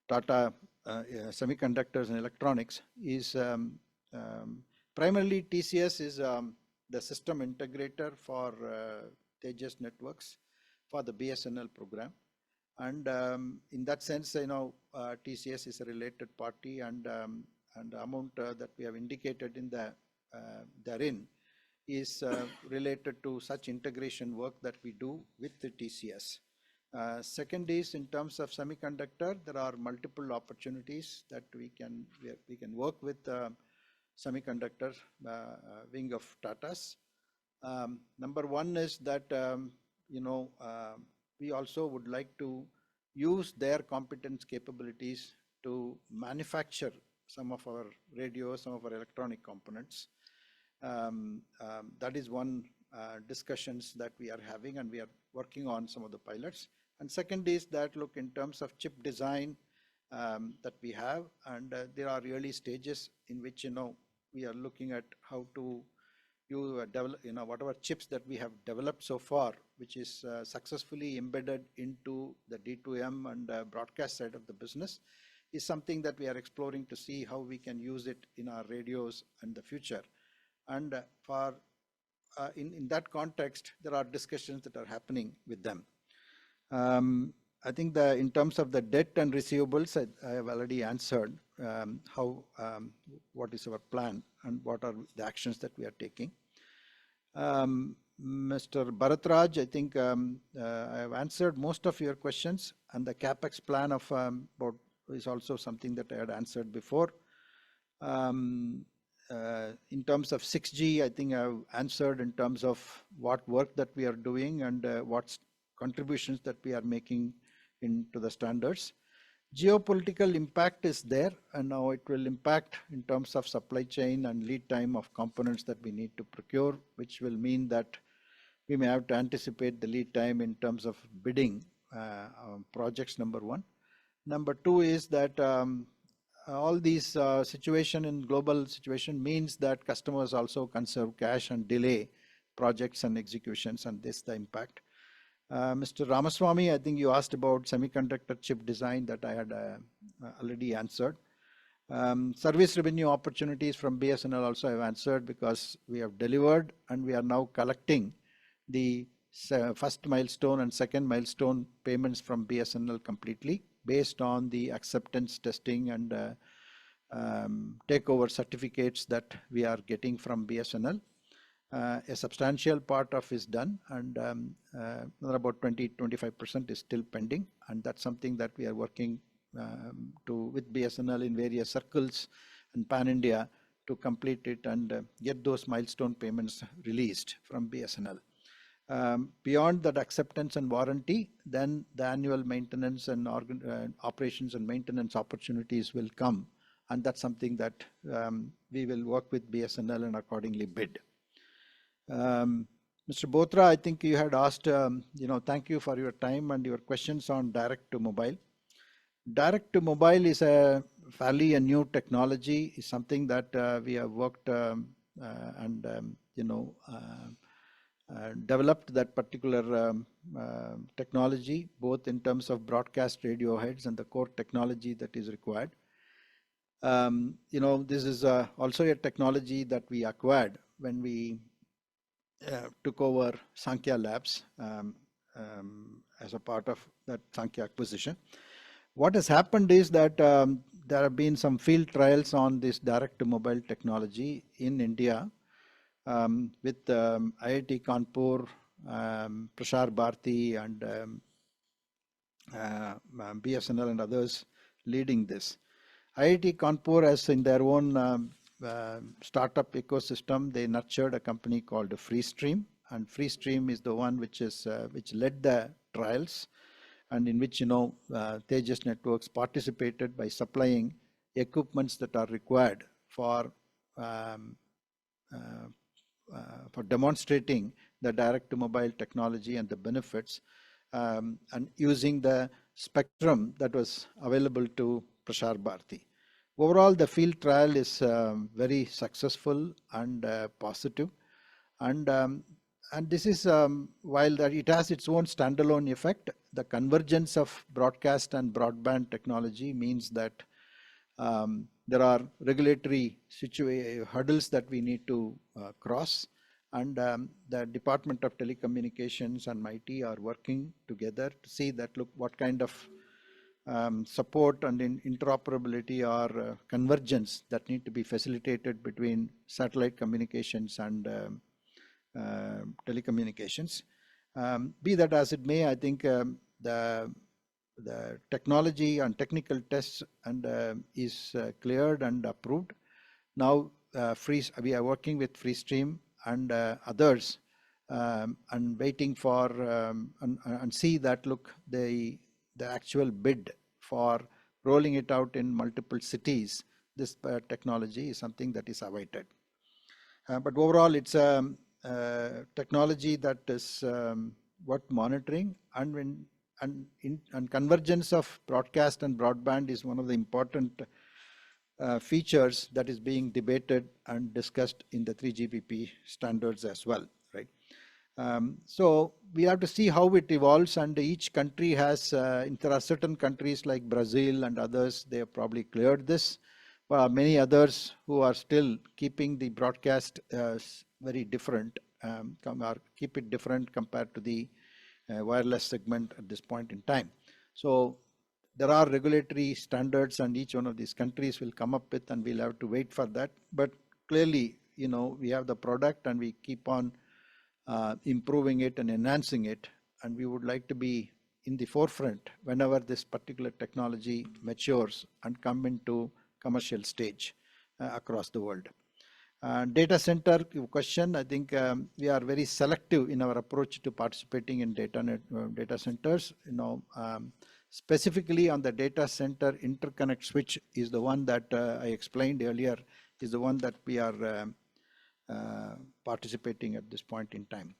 Tata Semiconductors and Electronics is primarily TCS is the system integrator for Tejas Networks for the BSNL program. And in that sense, TCS is a related party, and the amount that we have indicated in the therein is related to such integration work that we do with the TCS. Second is, in terms of semiconductor, there are multiple opportunities that we can work with semiconductor wing of Tata's. Number one is that we also would like to use their competence capabilities to manufacture some of our radios, some of our electronic components. That is one discussions that we are having, and we are working on some of the pilots. And second is that, look, in terms of chip design that we have, and there are early stages in which we are looking at how to develop whatever chips that we have developed so far, which is successfully embedded into the D2M and broadcast side of the business, is something that we are exploring to see how we can use it in our radios in the future. And for in that context, there are discussions that are happening with them. I think in terms of the debt and receivables, I have already answered what is our plan and what are the actions that we are taking. Mr. Bharatraj, I think I have answered most of your questions, and the CapEx plan of is also something that I had answered before. In terms of 6G, I think I've answered in terms of what work that we are doing and what contributions that we are making into the standards. Geopolitical impact is there, and now it will impact in terms of supply chain and lead time of components that we need to procure, which will mean that we may have to anticipate the lead time in terms of bidding projects, number one. Number two is that all these situation in global situation means that customers also conserve cash and delay projects and executions, and this the impact. Mr. Ramaswamy, I think you asked about semiconductor chip design that I had already answered. Service revenue opportunities from BSNL also I have answered because we have delivered and we are now collecting the first milestone and second milestone payments from BSNL completely based on the acceptance testing and takeover certificates that we are getting from BSNL. A substantial part of is done, and about 20-25% is still pending, and that's something that we are working with BSNL in various circles and pan India to complete it and get those milestone payments released from BSNL. Beyond that acceptance and warranty, then the annual maintenance and operations and maintenance opportunities will come, and that's something that we will work with BSNL and accordingly bid. Mr. Botra, I think you had asked, thank you for your time and your questions on direct to mobile. Direct to mobile is a fairly a new technology, is something that we have worked and developed that particular technology, both in terms of broadcast radio heads and the core technology that is required. This is also a technology that we acquired when we took over Sankhya Labs as a part of that Sankhya acquisition. What has happened is that there have been some field trials on this direct to mobile technology in India with IIT Kanpur, Prasar Bharati and BSNL and others leading this. IIT Kanpur has in their own startup ecosystem, they nurtured a company called Freestream, and Freestream is the one which led the trials, and in which Tejas Networks participated by supplying equipments that are required for demonstrating the direct to mobile technology and the benefits, and using the spectrum that was available to Prasar Bharati. Overall, the field trial is very successful and positive, and this is while that it has its own standalone effect, the convergence of broadcast and broadband technology means that there are regulatory hurdles that we need to cross, and the Department of Telecommunications and MIT are working together to see that what kind of support and interoperability or convergence that need to be facilitated between satellite communications and telecommunications. Be that as it may, I think the technology and technical tests and is cleared and approved. Now we are working with Freestream and others and waiting for and see that the actual bid for rolling it out in multiple cities. This technology is something that is awaited. But overall, it's a technology that is worth monitoring, and convergence of broadcast and broadband is one of the important features that is being debated and discussed in the 3GPP standards as well, right? So we have to see how it evolves, and each country has, there are certain countries like Brazil and others, they have probably cleared this. Many others who are still keeping the broadcast very different, keep it different compared to the wireless segment at this point in time. So there are regulatory standards, and each one of these countries will come up with, and we'll have to wait for that. But clearly, we have the product, and we keep on improving it and enhancing it, and we would like to be in the forefront whenever this particular technology matures and come into commercial stage across the world. Data center question, I think we are very selective in our approach to participating in data centers. Specifically on the data center interconnect switch is the one that I explained earlier, is the one that we are participating at this point in time.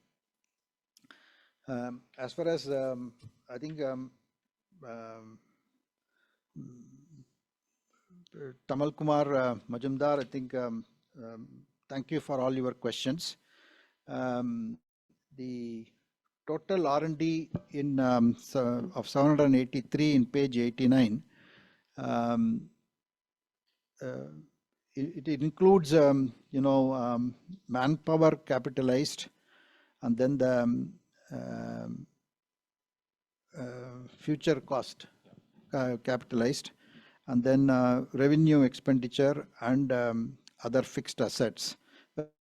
As far as I think Tamal Kumar Majumdar, I think, thank you for all your questions. The total R&D in of 783 in page 89, it includes, manpower capitalized, and then the future cost capitalized, and then revenue expenditure and other fixed assets.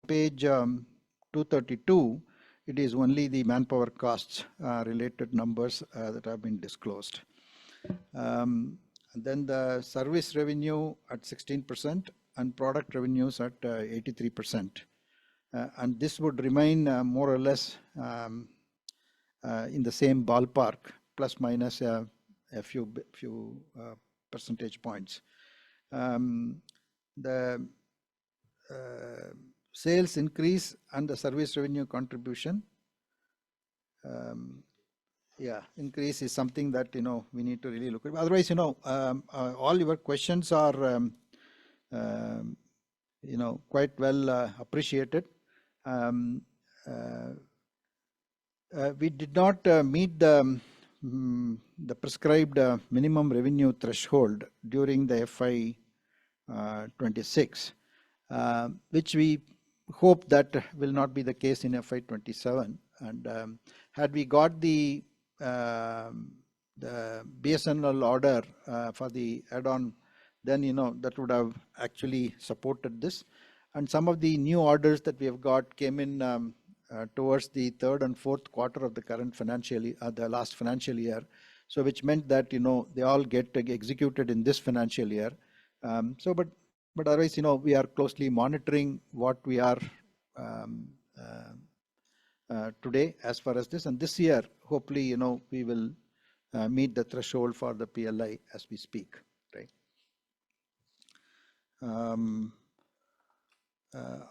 Page 232, it is only the manpower costs related numbers that have been disclosed. And then the service revenue at 16% and product revenues at 83%. And this would remain more or less in the same ballpark, plus minus a few percentage points. The sales increase and the service revenue contribution, increase is something that we need to really look at. Otherwise, all your questions are quite well appreciated. We did not meet the prescribed minimum revenue threshold during the FY 26, which we hope that will not be the case in FY 27. And had we got the BSNL order for the add-on, then that would have actually supported this. And some of the new orders that we have got came in towards the third and fourth quarter of the current financial year, the last financial year. So which meant that they all get executed in this financial year. But otherwise, we are closely monitoring what we are today as far as this. And this year, hopefully, we will meet the threshold for the PLI as we speak, right?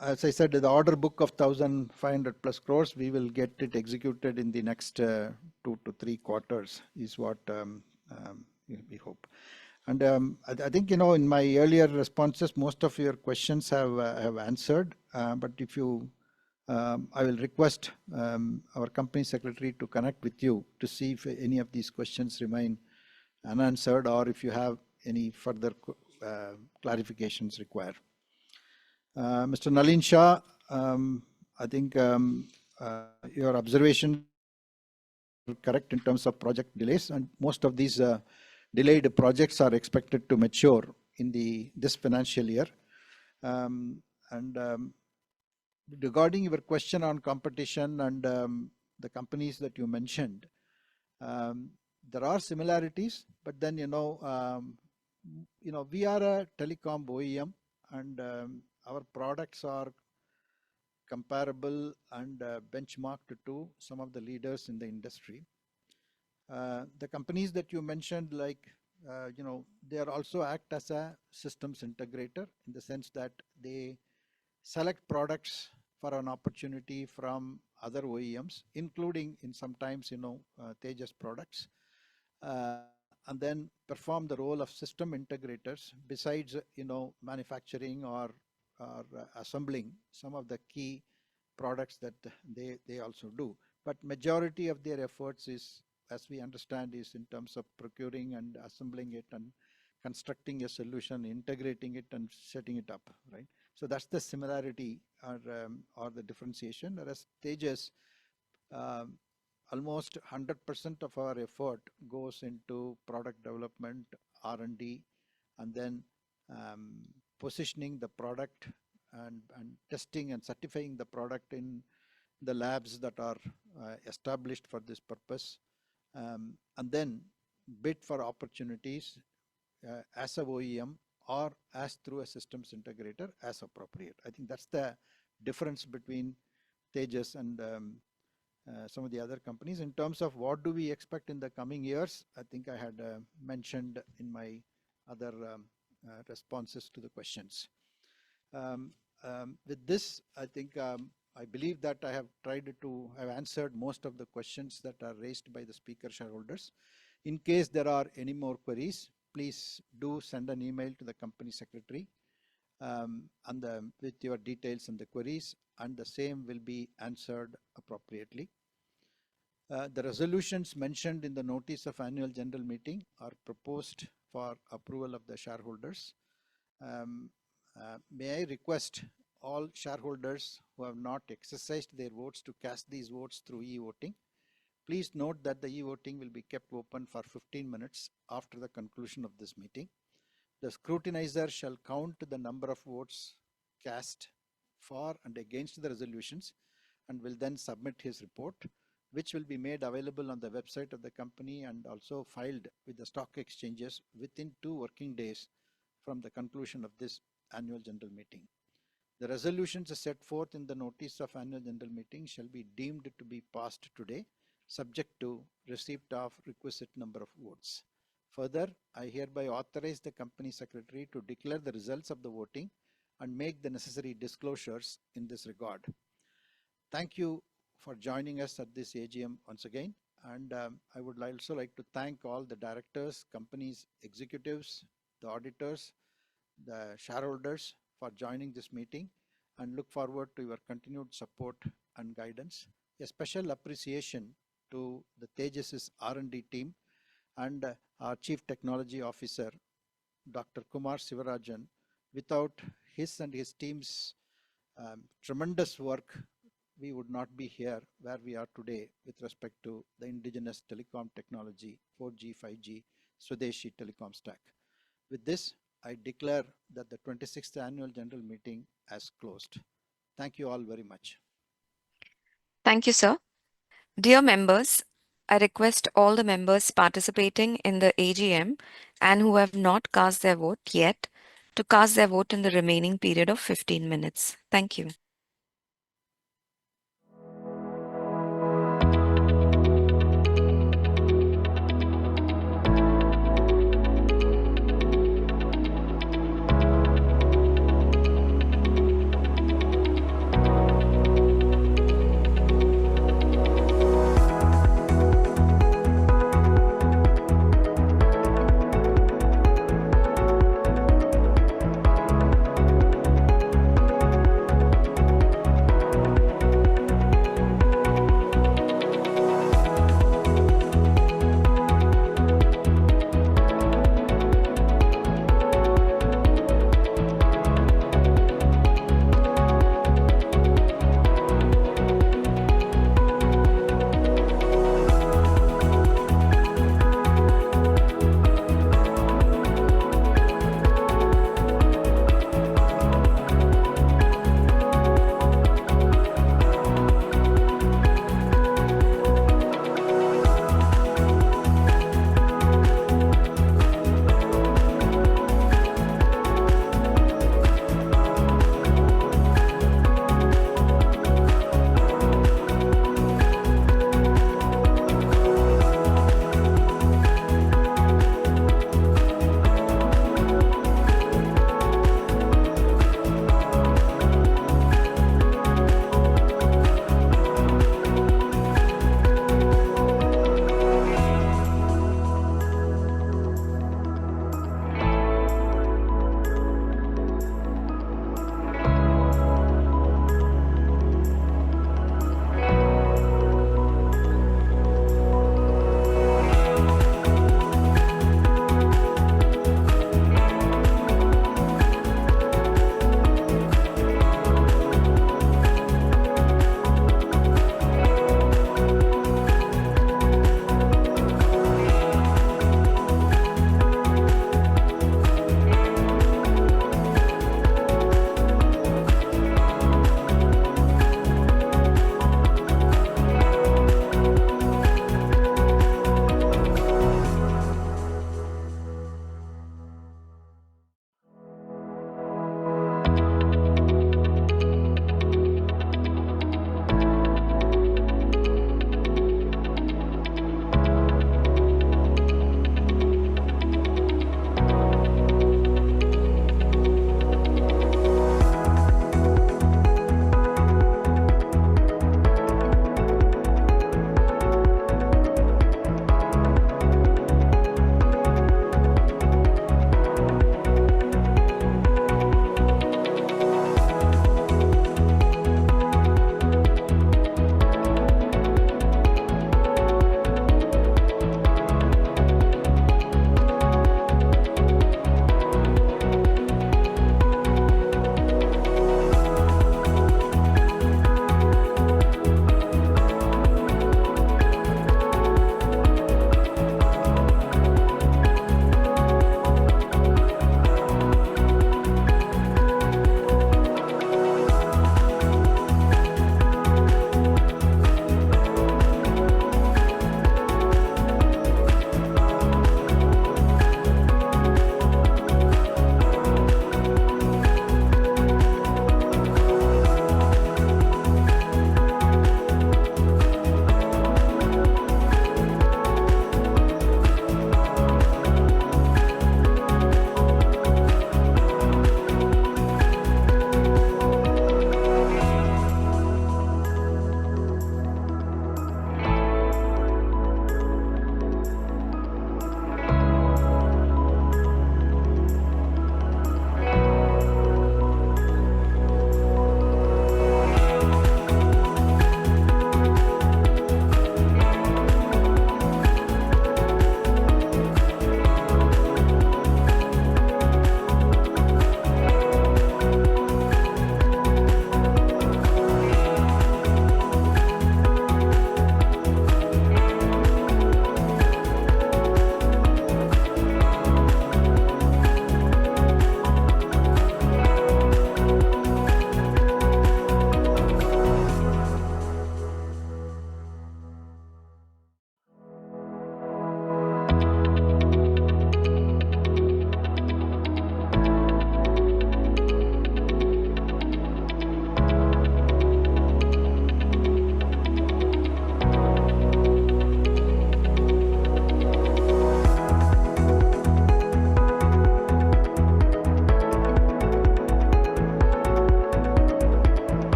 As I said, the order book of 1,500 plus crores, we will get it executed in the next 2 to 3 quarters is what we hope. And I think, in my earlier responses, most of your questions have answered. But if you, I will request our company secretary to connect with you to see if any of these questions remain unanswered or if you have any further clarifications required. Mr. Nalin Shah, I think your observations are correct in terms of project delays, and most of these delayed projects are expected to mature in this financial year. Regarding your question on competition and the companies that you mentioned, there are similarities, but then we are a telecom OEM, and our products are comparable and benchmarked to some of the leaders in the industry. The companies that you mentioned, like, they are also act as a systems integrator in the sense that they select products for an opportunity from other OEMs, including in sometimes, Tejas products, and then perform the role of system integrators besides, manufacturing or assembling some of the key products that they also do. But majority of their efforts is, as we understand, is in terms of procuring and assembling it and constructing a solution, integrating it and setting it up, right? So that's the similarity or the differentiation. Whereas Tejas, almost 100% of our effort goes into product development, R&D, and then positioning the product and testing and certifying the product in the labs that are established for this purpose, and then bid for opportunities as a OEM or as through a systems integrator as appropriate. I think that's the difference between Tejas and some of the other companies. In terms of what do we expect in the coming years, I think I had mentioned in my other responses to the questions. With this, I think I believe that I have answered most of the questions that are raised by the speaker shareholders. In case there are any more queries, please do send an email to the company secretary with your details and the queries, and the same will be answered appropriately. The resolutions mentioned in the notice of annual general meeting are proposed for approval of the shareholders. May I request all shareholders who have not exercised their votes to cast these votes through e-voting. Please note that the e-voting will be kept open for 15 minutes after the conclusion of this meeting. The scrutinizer shall count the number of votes cast for and against the resolutions and will then submit his report, which will be made available on the website of the company and also filed with the stock exchanges within 2 working days from the conclusion of this annual general meeting. The resolutions set forth in the notice of annual general meeting shall be deemed to be passed today, subject to receipt of requisite number of votes. Further, I hereby authorize the company secretary to declare the results of the voting and make the necessary disclosures in this regard. Thank you for joining us at this AGM once again. And I would also like to thank all the directors, companies, executives, the auditors, the shareholders for joining this meeting, and look forward to your continued support and guidance. A special appreciation to the Tejas' R&D team and our Chief Technology Officer, Dr. Kumar Sivarajan. Without his and his team's tremendous work, we would not be here where we are today with respect to the indigenous telecom technology, 4G, 5G, Swadeshi telecom stack. With this, I declare that the 26th annual general meeting has closed. Thank you all very much. Thank you, sir. Dear members, I request all the members participating in the AGM and who have not cast their vote yet to cast their vote in the remaining period of 15 minutes. Thank you.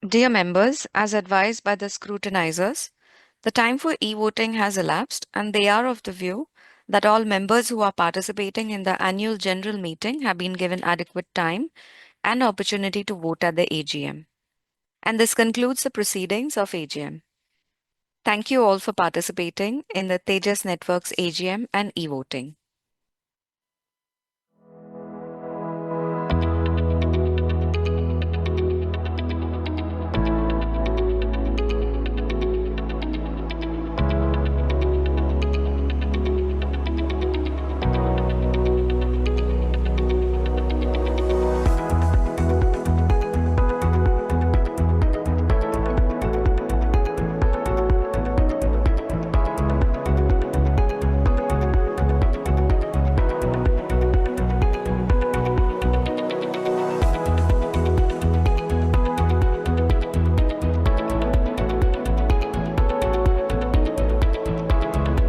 Dear members, as advised by the scrutinizers, the time for e-voting has elapsed and they are of the view that all members who are participating in the annual general meeting have been given adequate time and opportunity to vote at the AGM. And this concludes the proceedings of AGM. Thank you all for participating in the Tejas Networks AGM and e-voting.